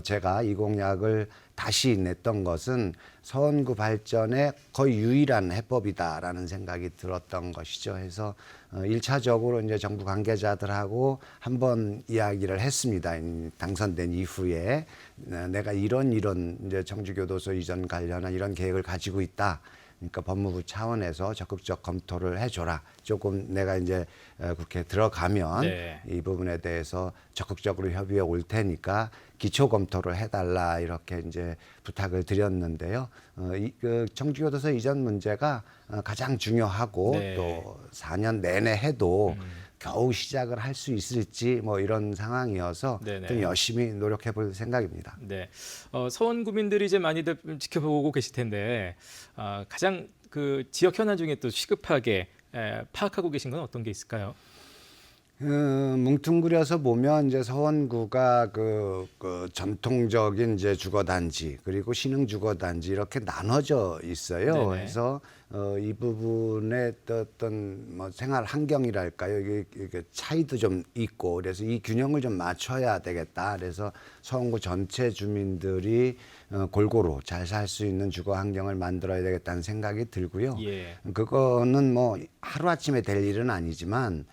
제가 이 공약을 다시 냈던 것은 서원구 발전의 거의 유일한 해법이다라는 생각이 들었던 것이죠. 해서 1차적으로 이제 정부 관계자들하고 한번 이야기를 했습니다. 당선된 이후에 내가 이런 이제 청주교도소 이전 관련한 이런 계획을 가지고 있다. 그러니까 법무부 차원에서 적극적 검토를 해줘라. 조금 내가 이제 국회에 들어가면 이 부분에 대해서 적극적으로 협의해 올 테니까 기초 검토를 해달라 이렇게 이제 부탁을 드렸는데요. 그 청주교도소 이전 문제가 가장 중요하고 또 4년 내내 해도 겨우 시작을 할 수 있을지 뭐 이런 상황이어서 좀 열심히 노력해 볼 생각입니다. 네, 서원 구민들이 이제 많이들 지켜보고 계실 텐데 가장 그 지역 현안 중에 또 시급하게 파악하고 계신 건 어떤 게 있을까요? 뭉뚱그려서 보면 이제 서원구가 그 전통적인 이제 주거단지 그리고 신흥 주거단지 이렇게 나눠져 있어요. 그래서 이 부분에 어떤 뭐 생활 환경이랄까요 이게 차이도 좀 있고 그래서 이 균형을 좀 맞춰야 되겠다. 그래서 서원구 전체 주민들이 골고루 잘 살 수 있는 주거 환경을 만들어야 되겠다는 생각이 들고요. 그거는 뭐 하루아침에 될 일은 아니지만.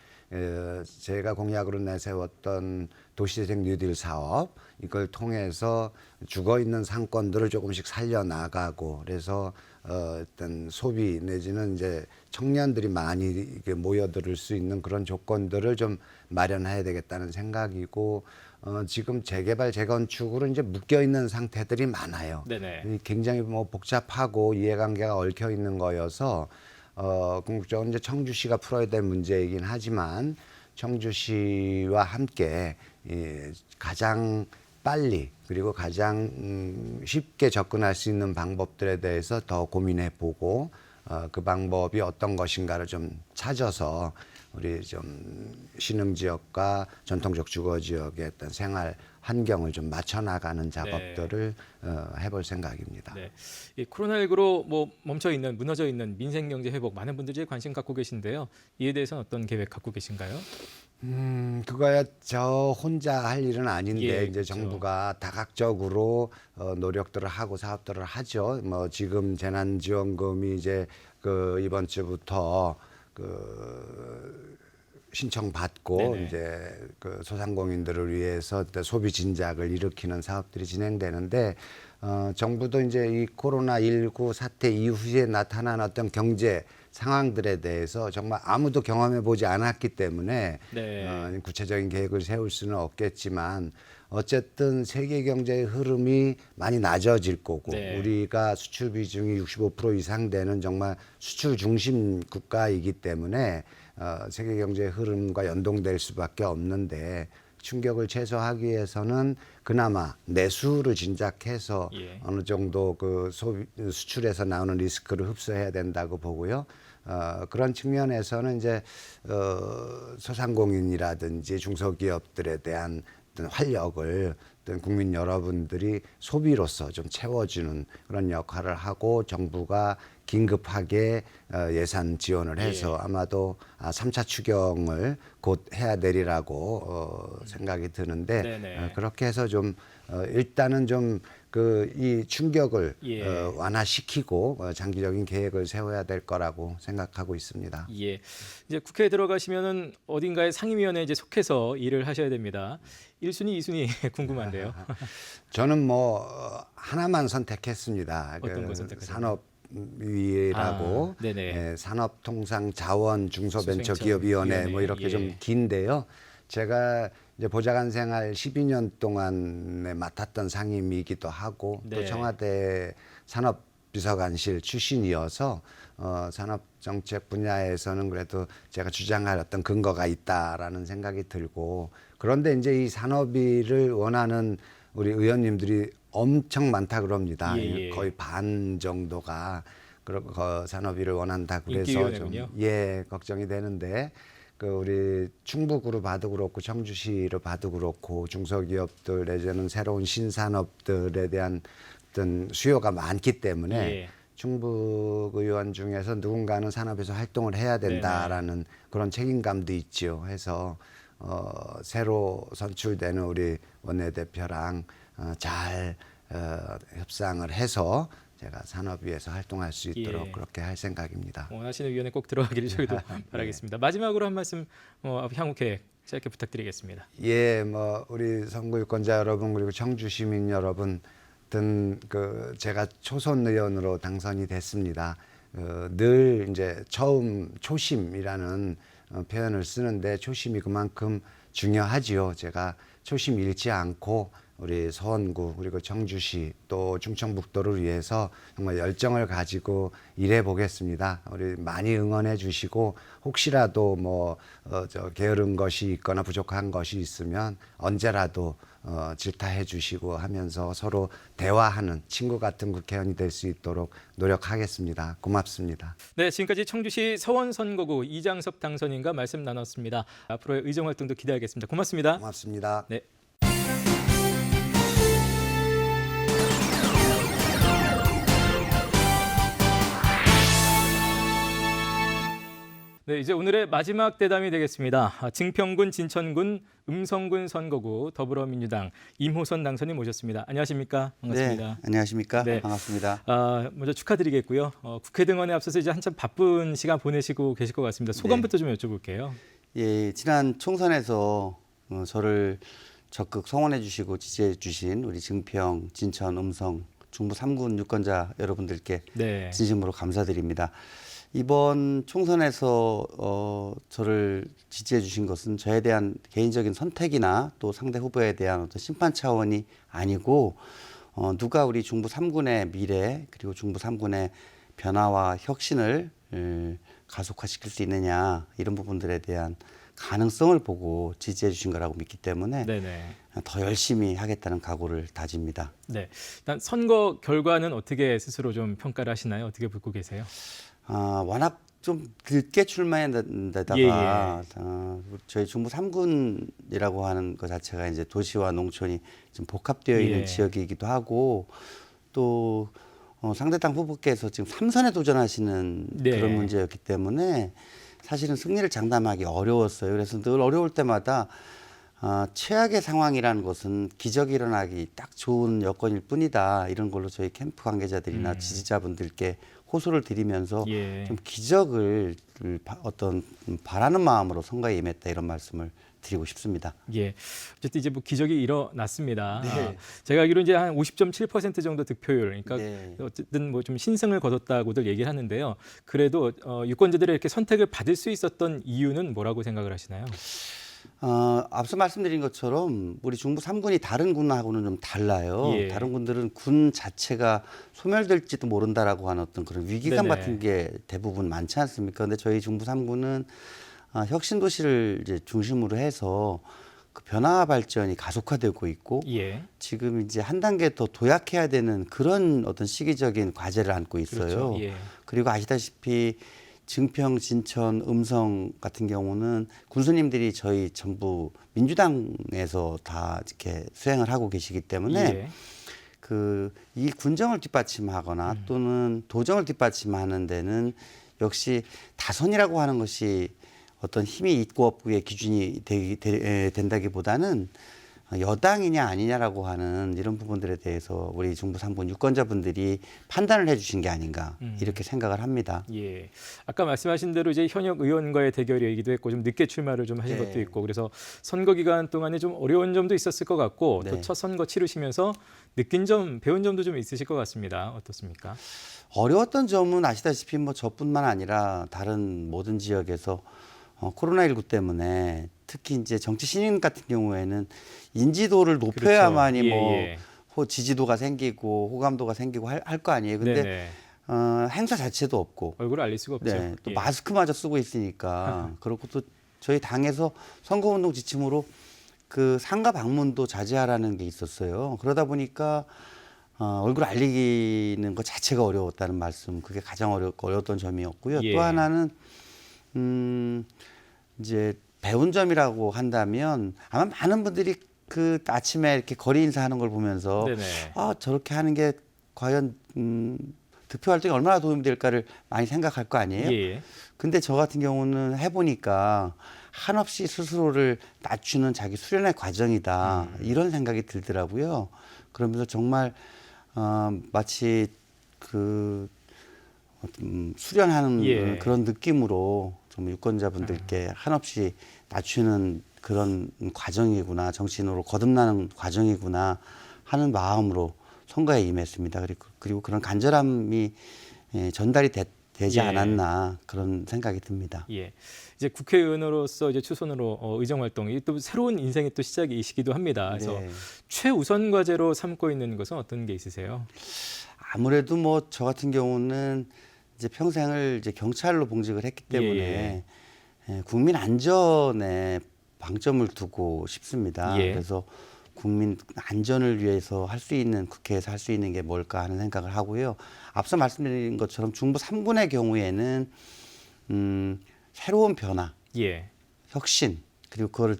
제가 공약으로 내세웠던 도시재생 뉴딜 사업 이걸 통해서 죽어있는 상권들을 조금씩 살려나가고 그래서 어떤 소비 내지는 이제 청년들이 많이 모여들 수 있는 그런 조건들을 좀 마련해야 되겠다는 생각이고 지금 재개발 재건축으로 이제 묶여 있는 상태들이 많아요. 굉장히 뭐 복잡하고 이해관계가 얽혀 있는 거여서 궁극적으로 이제 청주시가 풀어야 될 문제이긴 하지만 청주시와 함께 가장 빨리 그리고 가장 쉽게 접근할 수 있는 방법들에 대해서 더 고민해 보고 그 방법이 어떤 것인가를 좀 찾아서 우리 좀 신흥 지역과 전통적 주거 지역의 어떤 생활 환경을 좀 맞춰 나가는 작업들을 해볼 생각입니다. 이 코로나19로 뭐 멈춰 있는 무너져 있는 민생 경제 회복 많은 분들이 관심 갖고 계신데요. 이에 대해서는 어떤 계획 갖고 계신가요? 그거야 저 혼자 할 일은 아닌데 예, 이제 그렇죠. 정부가 다각적으로 노력들을 하고 사업들을 하죠. 뭐 지금 재난지원금이 이제 그 이번 주부터 그 신청 받고 네네. 이제 그 소상공인들을 위해서 소비 진작을 일으키는 사업들이 진행되는데 정부도 이제 이 코로나19 사태 이후에 나타난 어떤 경제 상황들에 대해서 정말 아무도 경험해 보지 않았기 때문에 네. 구체적인 계획을 세울 수는 없겠지만 어쨌든 세계 경제의 흐름이 많이 낮아질 거고 네. 우리가 수출 비중이 65% 이상 되는 정말 수출 중심 국가이기 때문에 세계 경제의 흐름과 연동될 수밖에 없는데 충격을 최소화하기 위해서는 그나마 내수를 진작해서 예. 어느 정도 그 수출에서 나오는 리스크를 흡수해야 된다고 보고요. 그런 측면에서는 이제 소상공인이라든지 중소기업들에 대한 어떤 활력을 어떤 국민 여러분들이 소비로서 좀 채워주는 그런 역할을 하고 정부가 긴급하게 예산 지원을 해서 아마도 3차 추경을 곧 해야 되리라고 생각이 드는데 네네. 그렇게 해서 좀 일단은 좀 그 이 충격을 예. 완화시키고 장기적인 계획을 세워야 될 거라고 생각하고 있습니다. 예. 이제 국회에 들어가시면은 어딘가에 상임위원회에 이제 속해서 일을 하셔야 됩니다. 1순위, 2순위 궁금한데요. 저는 뭐 하나만 선택했습니다. 어떤 거 선택하셨나요? 산업위라고 네네. 예, 산업통상자원중소벤처기업위원회 뭐 이렇게 예. 좀 긴데요. 제가 이제 보좌관 생활 12년 동안에 맡았던 상임이기도 하고 네. 또 청와대 산업비서관실 출신이어서 산업정책 분야에서는 그래도 제가 주장할 어떤 근거가 있다라는 생각이 들고 그런데 이제 이 산업위를 원하는 우리 의원님들이 엄청 많다 그럽니다. 예. 거의 반 정도가 산업위를 원한다 그래서 인기위원회군요. 좀 걱정이 되는데 그 우리 충북으로 봐도 그렇고 청주시로 봐도 그렇고 중소기업들 내지는 새로운 신산업들에 대한 어떤 수요가 많기 때문에 예. 충북 의원 중에서 누군가는 산업에서 활동을 해야 된다라는 네네. 그런 책임감도 있죠. 해서 새로 선출되는 우리 원내대표랑 잘 협상을 해서 제가 산업위에서 활동할 수 있도록 예. 그렇게 할 생각입니다. 원하시는 위원회 꼭 들어가기를 저희도 바라겠습니다. 마지막으로 한 말씀 향후 계획 짧게 부탁드리겠습니다. 예, 뭐 우리 선거 유권자 여러분 그리고 청주 시민 여러분 등 그 제가 초선 의원으로 당선이 됐습니다. 늘 이제 처음 초심이라는 표현을 쓰는데 초심이 그만큼 중요하지요. 제가 초심 잃지 않고 우리 서원구 그리고 청주시 또 충청북도를 위해서 정말 열정을 가지고 일해 보겠습니다. 우리 많이 응원해 주시고 혹시라도 뭐 게으른 것이 있거나 부족한 것이 있으면 언제라도 질타해 주시고 하면서 서로 대화하는 친구 같은 국회의원이 될 수 있도록 노력하겠습니다. 고맙습니다. 네, 지금까지 청주시 서원 선거구 이장섭 당선인과 말씀 나눴습니다. 앞으로의 의정 활동도 기대하겠습니다. 고맙습니다. 고맙습니다. 네. 네, 이제 오늘의 마지막 대담이 되겠습니다. 증평군, 진천군, 음성군 선거구 더불어민주당 임호선 당선인 모셨습니다. 안녕하십니까? 반갑습니다. 네, 안녕하십니까? 네. 반갑습니다. 먼저 축하드리겠고요. 국회 등원에 앞서서 이제 한참 바쁜 시간 보내시고 계실 것 같습니다. 소감부터 좀 여쭤볼게요. 예, 지난 총선에서 저를 적극 성원해 주시고 지지해 주신 우리 증평, 진천, 음성, 중부 3군 유권자 여러분들께 네. 진심으로 감사드립니다. 이번 총선에서 저를 지지해 주신 것은 저에 대한 개인적인 선택이나 또 상대 후보에 대한 어떤 심판 차원이 아니고 누가 우리 중부 3군의 미래 그리고 중부 3군의 변화와 혁신을 가속화시킬 수 있느냐 이런 부분들에 대한 가능성을 보고 지지해 주신 거라고 믿기 때문에 네네. 더 열심히 하겠다는 각오를 다집니다. 네. 일단 선거 결과는 어떻게 스스로 좀 평가를 하시나요? 어떻게 보고 계세요? 워낙 좀 늦게 출마했는데다가 예. 저희 중부 3군이라고 하는 것 자체가 이제 도시와 농촌이 좀 복합되어 있는 예. 지역이기도 하고 또 상대당 후보께서 지금 3선에 도전하시는 네. 그런 문제였기 때문에 사실은 승리를 장담하기 어려웠어요. 그래서 늘 어려울 때마다 최악의 상황이라는 것은 기적이 일어나기 딱 좋은 여건일 뿐이다. 이런 걸로 저희 캠프 관계자들이나 지지자분들께 호소를 드리면서 예. 좀 기적을 어떤 바라는 마음으로 선거에 임했다 이런 말씀을 드리고 싶습니다. 예. 어쨌든 이제 뭐 기적이 일어났습니다. 네. 제가 알기로 이제 한 50.7% 정도 득표율, 그러니까 네. 어쨌든 뭐 좀 신승을 거뒀다고들 얘기를 하는데요. 그래도 유권자들의 이렇게 선택을 받을 수 있었던 이유는 뭐라고 생각을 하시나요? 앞서 말씀드린 것처럼 우리 중부 3군이 다른 군하고는 좀 달라요. 예. 다른 군들은 군 자체가 소멸될지도 모른다라고 하는 어떤 그런 위기감 네네. 같은 게 대부분 많지 않습니까? 근데 저희 중부 3군은 혁신 도시를 이제 중심으로 해서 그 변화 발전이 가속화되고 있고 예. 지금 이제 한 단계 더 도약해야 되는 그런 어떤 시기적인 과제를 안고 있어요. 그렇죠. 예. 그리고 아시다시피 증평, 진천, 음성 같은 경우는 군수님들이 저희 전부 민주당에서 다 이렇게 수행을 하고 계시기 때문에 예. 이 군정을 뒷받침하거나 또는 도정을 뒷받침하는 데는 역시 다선이라고 하는 것이 어떤 힘이 있고 없고의 기준이 된다기보다는 여당이냐 아니냐라고 하는 이런 부분들에 대해서 우리 중부 3군 유권자분들이 판단을 해주신 게 아닌가 이렇게 생각을 합니다. 예. 아까 말씀하신 대로 이제 현역 의원과의 대결이기도 했고 좀 늦게 출마를 좀 하신 네. 것도 있고 그래서 선거 기간 동안에 좀 어려운 점도 있었을 것 같고 네. 또 첫 선거 치르시면서 느낀 점, 배운 점도 좀 있으실 것 같습니다. 어떻습니까? 어려웠던 점은 아시다시피 뭐 저뿐만 아니라 다른 모든 지역에서 코로나19 때문에 특히 이제 정치 신인 같은 경우에는 인지도를 높여야만이 그렇죠. 뭐 예. 지지도가 생기고 호감도가 생기고 할 거 아니에요. 근데 네네. 행사 자체도 없고 얼굴을 알릴 수가 없죠. 네, 또 예. 마스크마저 쓰고 있으니까 그렇고 또 저희 당에서 선거운동 지침으로 그 상가 방문도 자제하라는 게 있었어요. 그러다 보니까 얼굴 알리는 것 자체가 어려웠다는 말씀, 그게 가장 어려웠던 점이었고요. 예. 또 하나는 이제 배운 점이라고 한다면 아마 많은 분들이 그 아침에 이렇게 거리 인사하는 걸 보면서 네네. 저렇게 하는 게 과연 득표 활동에 얼마나 도움이 될까를 많이 생각할 거 아니에요. 예. 근데 저 같은 경우는 해보니까 한없이 스스로를 낮추는 자기 수련의 과정이다 이런 생각이 들더라고요. 그러면서 정말 마치 수련하는 예. 그런 느낌으로 좀 유권자분들께 한없이 낮추는 그런 과정이구나, 정치인으로 거듭나는 과정이구나 하는 마음으로 선거에 임했습니다. 그리고 그런 간절함이 전달이 되지 예. 않았나 그런 생각이 듭니다. 예. 이제 국회의원으로서 이제 추선으로 의정 활동이 또 새로운 인생의 또 시작이시기도 합니다. 그래서 네. 최우선 과제로 삼고 있는 것은 어떤 게 있으세요? 아무래도 뭐 저 같은 경우는 이제 평생을 이제 경찰로 봉직을 했기 때문에 국민 안전에 방점을 두고 싶습니다. 예. 그래서 국민 안전을 위해서 할 수 있는 국회에서 할 수 있는 게 뭘까 하는 생각을 하고요. 앞서 말씀드린 것처럼 중부 3군의 경우에는 새로운 변화, 예. 혁신 그리고 그걸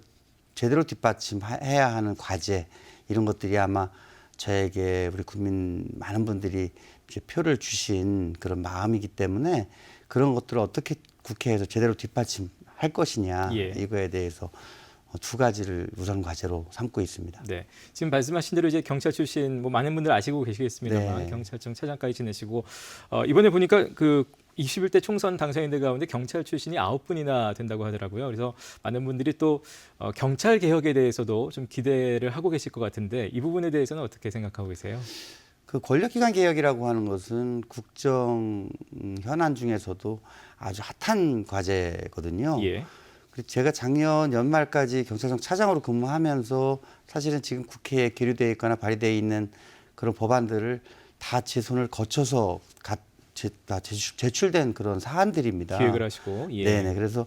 제대로 뒷받침해야 하는 과제 이런 것들이 아마 저에게 우리 국민 많은 분들이 이제 표를 주신 그런 마음이기 때문에 그런 것들을 어떻게 국회에서 제대로 뒷받침할 것이냐 예. 이거에 대해서 두 가지를 우선 과제로 삼고 있습니다. 네. 지금 말씀하신 대로 이제 경찰 출신 뭐 많은 분들 아시고 계시겠습니다만 네. 경찰청 차장까지 지내시고 이번에 보니까 그 21대 총선 당선인들 가운데 경찰 출신이 9분이나 된다고 하더라고요. 그래서 많은 분들이 또 경찰 개혁에 대해서도 좀 기대를 하고 계실 것 같은데 이 부분에 대해서는 어떻게 생각하고 계세요? 그 권력기관 개혁이라고 하는 것은 국정 현안 중에서도 아주 핫한 과제거든요. 예. 제가 작년 연말까지 경찰청 차장으로 근무하면서 사실은 지금 국회에 계류되어 있거나 발의되어 있는 그런 법안들을 다 제 손을 거쳐서 다 제출된 그런 사안들입니다. 기획을 하시고. 예. 네네. 그래서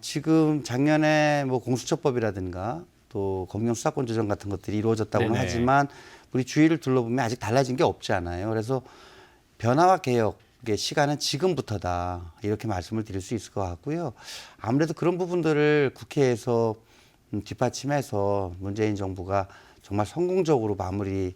지금 작년에 뭐 공수처법이라든가 또 검경 수사권 조정 같은 것들이 이루어졌다고는 네네. 하지만 우리 주위를 둘러보면 아직 달라진 게 없잖아요. 그래서 변화와 개혁의 시간은 지금부터다 이렇게 말씀을 드릴 수 있을 것 같고요. 아무래도 그런 부분들을 국회에서 뒷받침해서 문재인 정부가 정말 성공적으로 마무리해서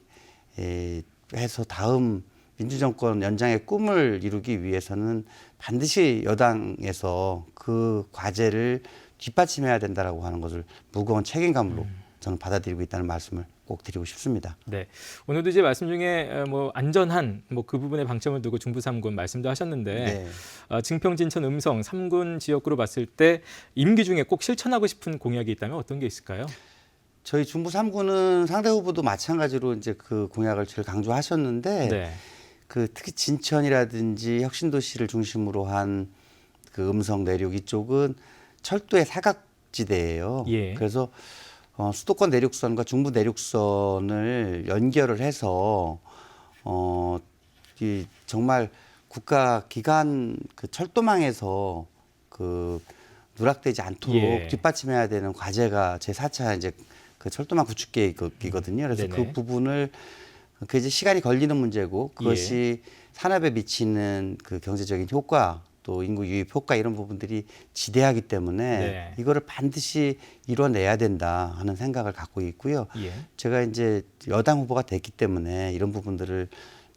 다음 민주정권 연장의 꿈을 이루기 위해서는 반드시 여당에서 그 과제를 뒷받침해야 된다라고 하는 것을 무거운 책임감으로 저는 받아들이고 있다는 말씀을 꼭 드리고 싶습니다. 네, 오늘도 이제 말씀 중에 뭐 안전한 뭐 그 부분에 방점을 두고 중부 3군 말씀도 하셨는데 네. 증평, 진천, 음성 3군 지역구로 봤을 때 임기 중에 꼭 실천하고 싶은 공약이 있다면 어떤 게 있을까요? 저희 중부 3구는 상대 후보도 마찬가지로 이제 그 공약을 제일 강조하셨는데 네. 그 특히 진천이라든지 혁신도시를 중심으로 한 그 음성 내륙 이쪽은 철도의 사각지대예요. 예. 그래서 수도권 내륙선과 중부 내륙선을 연결을 해서 이 정말 국가 기관 그 철도망에서 그 누락되지 않도록 예. 뒷받침해야 되는 과제가 제 4차 이제 그 철도망 구축 계획이거든요. 그래서 네네. 그 부분을 그 이제 시간이 걸리는 문제고 그것이 산업에 미치는 그 경제적인 효과 또 인구 유입 효과 이런 부분들이 지대하기 때문에 네. 이거를 반드시 이뤄내야 된다 하는 생각을 갖고 있고요. 예. 제가 이제 여당 후보가 됐기 때문에 이런 부분들을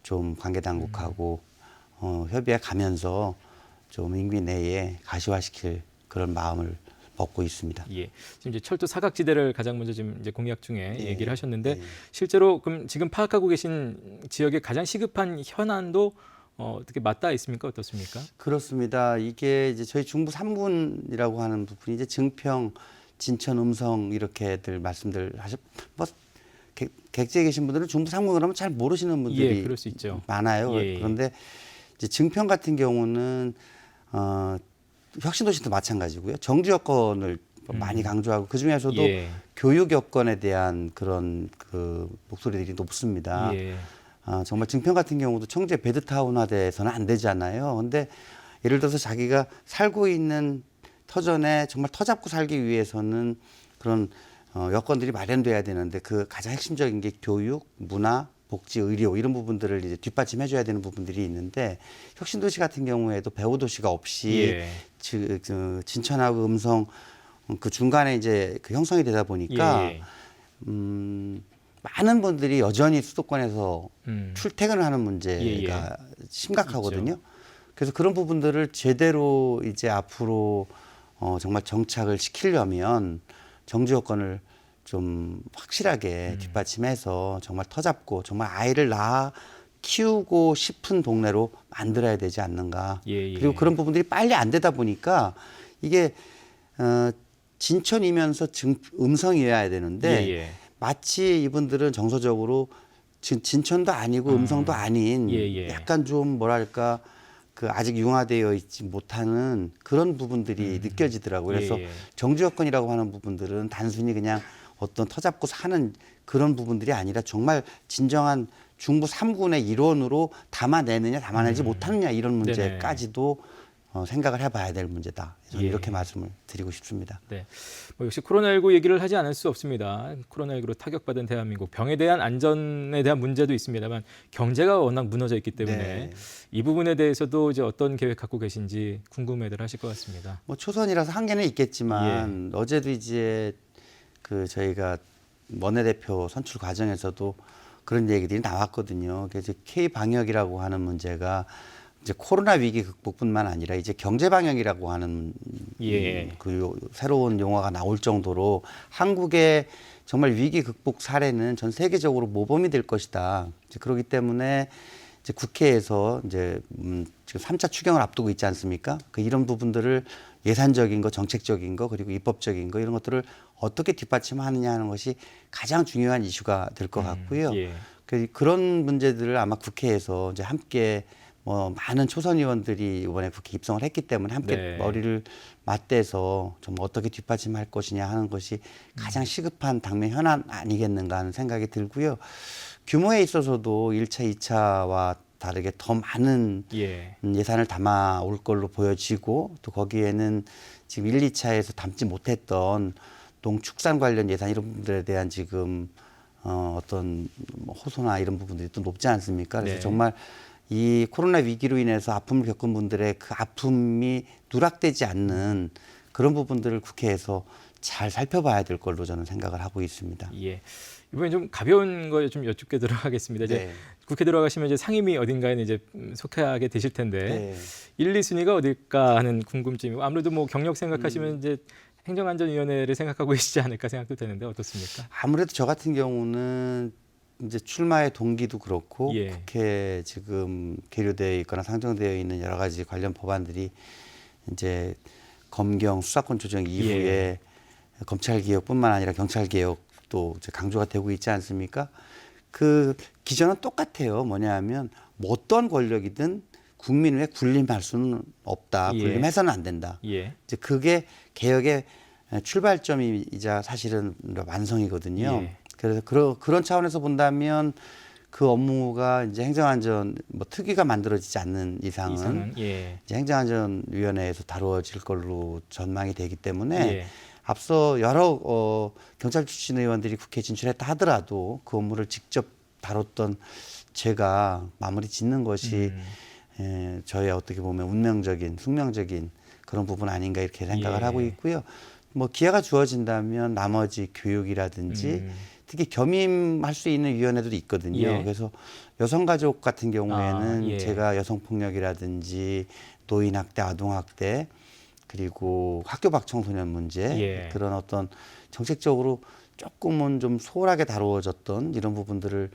좀 관계 당국하고 협의해 가면서 좀 임기 내에 가시화시킬 그런 마음을 먹고 있습니다. 예. 지금 이제 철도 사각지대를 가장 먼저 지금 이제 공약 중에 예. 얘기를 하셨는데 예. 실제로 그럼 지금 파악하고 계신 지역의 가장 시급한 현안도 어떻게 맞닿아 있습니까? 어떻습니까? 그렇습니다. 이게 이제 저희 중부 3군이라고 하는 부분이 이제 증평, 진천, 음성 이렇게들 말씀들 뭐 객지에 계신 분들은 중부 3군 그러면 잘 모르시는 분들이 예, 그럴 수 있죠. 많아요. 예. 그런데 이제 증평 같은 경우는 혁신도시도 마찬가지고요. 정주 여건을 많이 강조하고 그 중에서도 예. 교육 여건에 대한 그런 그 목소리들이 높습니다. 예. 정말 증평 같은 경우도 청주의 베드타운화돼서는 안 되잖아요. 근데 예를 들어서 자기가 살고 있는 터전에 정말 터잡고 살기 위해서는 그런 여건들이 마련돼야 되는데 그 가장 핵심적인 게 교육, 문화, 복지, 의료 이런 부분들을 이제 뒷받침해줘야 되는 부분들이 있는데 혁신도시 같은 경우에도 배후도시가 없이 예. 진천하고 음성 그 중간에 이제 그 형성이 되다 보니까 예. 많은 분들이 여전히 수도권에서 출퇴근을 하는 문제가 예. 심각하거든요. 있죠. 그래서 그런 부분들을 제대로 이제 앞으로 정말 정착을 시키려면 정주 여건을 좀 확실하게 뒷받침해서 정말 터잡고 정말 아이를 낳아 키우고 싶은 동네로 만들어야 되지 않는가. 예. 그리고 그런 부분들이 빨리 안 되다 보니까 이게 진천이면서 음성이어야 되는데 예. 마치 이분들은 정서적으로 진천도 아니고 음성도 아닌 예. 약간 좀 뭐랄까 그 아직 융화되어 있지 못하는 그런 부분들이 느껴지더라고요. 그래서 예. 정주 여건이라고 하는 부분들은 단순히 그냥 어떤 터잡고 사는 그런 부분들이 아니라 정말 진정한 중부 3군의 일원으로 담아내느냐 담아내지 못하느냐 이런 문제까지도 생각을 해봐야 될 문제다. 저는 예. 이렇게 말씀을 드리고 싶습니다. 네. 뭐 역시 코로나19 얘기를 하지 않을 수 없습니다. 코로나19로 타격받은 대한민국, 병에 대한 안전에 대한 문제도 있습니다만 경제가 워낙 무너져 있기 때문에 네. 이 부분에 대해서도 이제 어떤 계획 갖고 계신지 궁금해들 하실 것 같습니다. 뭐 초선이라서 한계는 있겠지만 어제도 이제 그 저희가 원내대표 선출 과정에서도 그런 얘기들이 나왔거든요. 그래서 K 방역이라고 하는 문제가 이제 코로나 위기 극복뿐만 아니라 이제 경제 방역이라고 하는 그 새로운 용어가 나올 정도로 한국의 정말 위기 극복 사례는 전 세계적으로 모범이 될 것이다. 이제 그렇기 때문에 이제 국회에서 이제 지금 3차 추경을 앞두고 있지 않습니까? 그 이런 부분들을 예산적인 거, 정책적인 거, 그리고 입법적인 거 이런 것들을 어떻게 뒷받침하느냐 하는 것이 가장 중요한 이슈가 될 것 같고요. 그런 문제들을 아마 국회에서 이제 함께 뭐 많은 초선 의원들이 이번에 국회 입성을 했기 때문에 함께 머리를 맞대서 좀 어떻게 뒷받침할 것이냐 하는 것이 가장 시급한 당면 현안 아니겠는가 하는 생각이 들고요. 규모에 있어서도 1차, 2차와 다르게 더 많은 예산을 담아 올 걸로 보여지고 또 거기에는 지금 1, 2차에서 담지 못했던 농축산 관련 예산 이런 부분들에 대한 지금 어떤 뭐 호소나 이런 부분들이 또 높지 않습니까? 그래서 정말 이 코로나 위기로 인해서 아픔을 겪은 분들의 그 아픔이 누락되지 않는 그런 부분들을 국회에서 잘 살펴봐야 될 걸로 저는 생각을 하고 있습니다. 예. 이번에 좀 가벼운 거 좀 여쭙게 들어가겠습니다. 이제 국회 들어가시면 이제 상임위 어딘가에 이제 속하게 되실 텐데 네. 1, 2순위가 어딜까 하는 궁금증이고 아무래도 뭐 경력 생각하시면 이제 행정안전위원회를 생각하고 계시지 않을까 생각도 되는데 어떻습니까? 아무래도 저 같은 경우는 이제 출마의 동기도 그렇고 예. 국회에 지금 계류되어 있거나 상정되어 있는 여러 가지 관련 법안들이 이제 검경 수사권 조정 이후에 검찰 개혁뿐만 아니라 경찰 개혁도 이제 강조가 되고 있지 않습니까? 그 기전은 똑같아요. 뭐냐하면 뭐 어떤 권력이든 국민을 군림할 수는 없다. 군림해서는 안 된다. 예. 이제 그게 개혁의 출발점이자 사실은 완성이거든요. 예. 그래서 그런 차원에서 본다면 그 업무가 이제 행정안전 뭐 특위가 만들어지지 않는 이상은 예. 이제 행정안전위원회에서 다루어질 걸로 전망이 되기 때문에 예. 앞서 여러 경찰 출신 의원들이 국회에 진출했다 하더라도 그 업무를 직접 다뤘던 제가 마무리 짓는 것이 저의 어떻게 보면 운명적인 숙명적인 그런 부분 아닌가 이렇게 생각을 예. 하고 있고요. 뭐 기회가 주어진다면 나머지 교육이라든지 특히 겸임할 수 있는 위원회도 있거든요. 예. 그래서 여성가족 같은 경우에는 예. 제가 여성폭력이라든지 노인학대, 아동학대 그리고 학교 밖 청소년 문제 예. 그런 어떤 정책적으로 조금은 좀 소홀하게 다루어졌던 이런 부분들을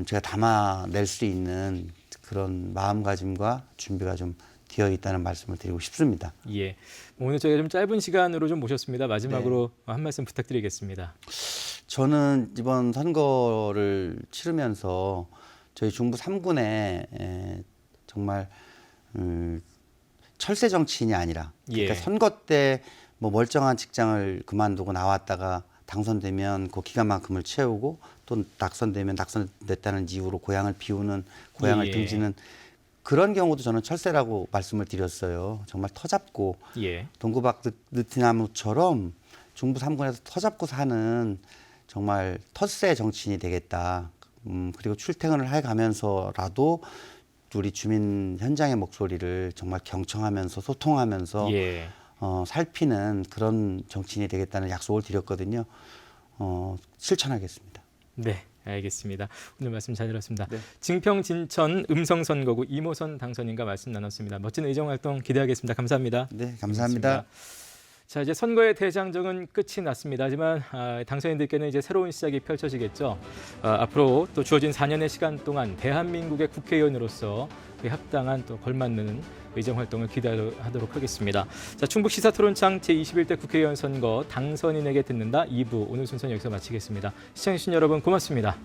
제가 담아낼 수 있는 그런 마음가짐과 준비가 좀 되어 있다는 말씀을 드리고 싶습니다. 예. 오늘 저희가 좀 짧은 시간으로 좀 모셨습니다. 마지막으로 한 말씀 부탁드리겠습니다. 저는 이번 선거를 치르면서 저희 중부 3군에 정말 철새 정치인이 아니라 그러니까 선거 때 뭐 멀쩡한 직장을 그만두고 나왔다가 당선되면 그 기간만큼을 채우고 또 낙선되면 낙선됐다는 이유로 고향을 비우는 고향을 등지는 그런 경우도 저는 철새라고 말씀을 드렸어요. 정말 터잡고 동구박 느티나무처럼 중부 3군에서 터잡고 사는 정말 텃새 정치인이 되겠다. 그리고 출퇴근을 해가면서라도 우리 주민 현장의 목소리를 정말 경청하면서 소통하면서 살피는 그런 정치인이 되겠다는 약속을 드렸거든요. 실천하겠습니다. 네, 알겠습니다. 오늘 말씀 잘 들었습니다. 네. 증평 진천 음성선거구 이모선 당선인과 말씀 나눴습니다. 멋진 의정 활동 기대하겠습니다. 감사합니다. 네, 감사합니다. 자, 이제 선거의 대장정은 끝이 났습니다. 하지만 당선인들께는 이제 새로운 시작이 펼쳐지겠죠. 앞으로 또 주어진 4년의 시간 동안 대한민국의 국회의원으로서 합당한 또 걸맞는 의정 활동을 기대하도록 하겠습니다. 자, 충북 시사토론창 제21대 국회의원 선거 당선인에게 듣는다 2부 오늘 순서는 여기서 마치겠습니다. 시청해주신 여러분 고맙습니다.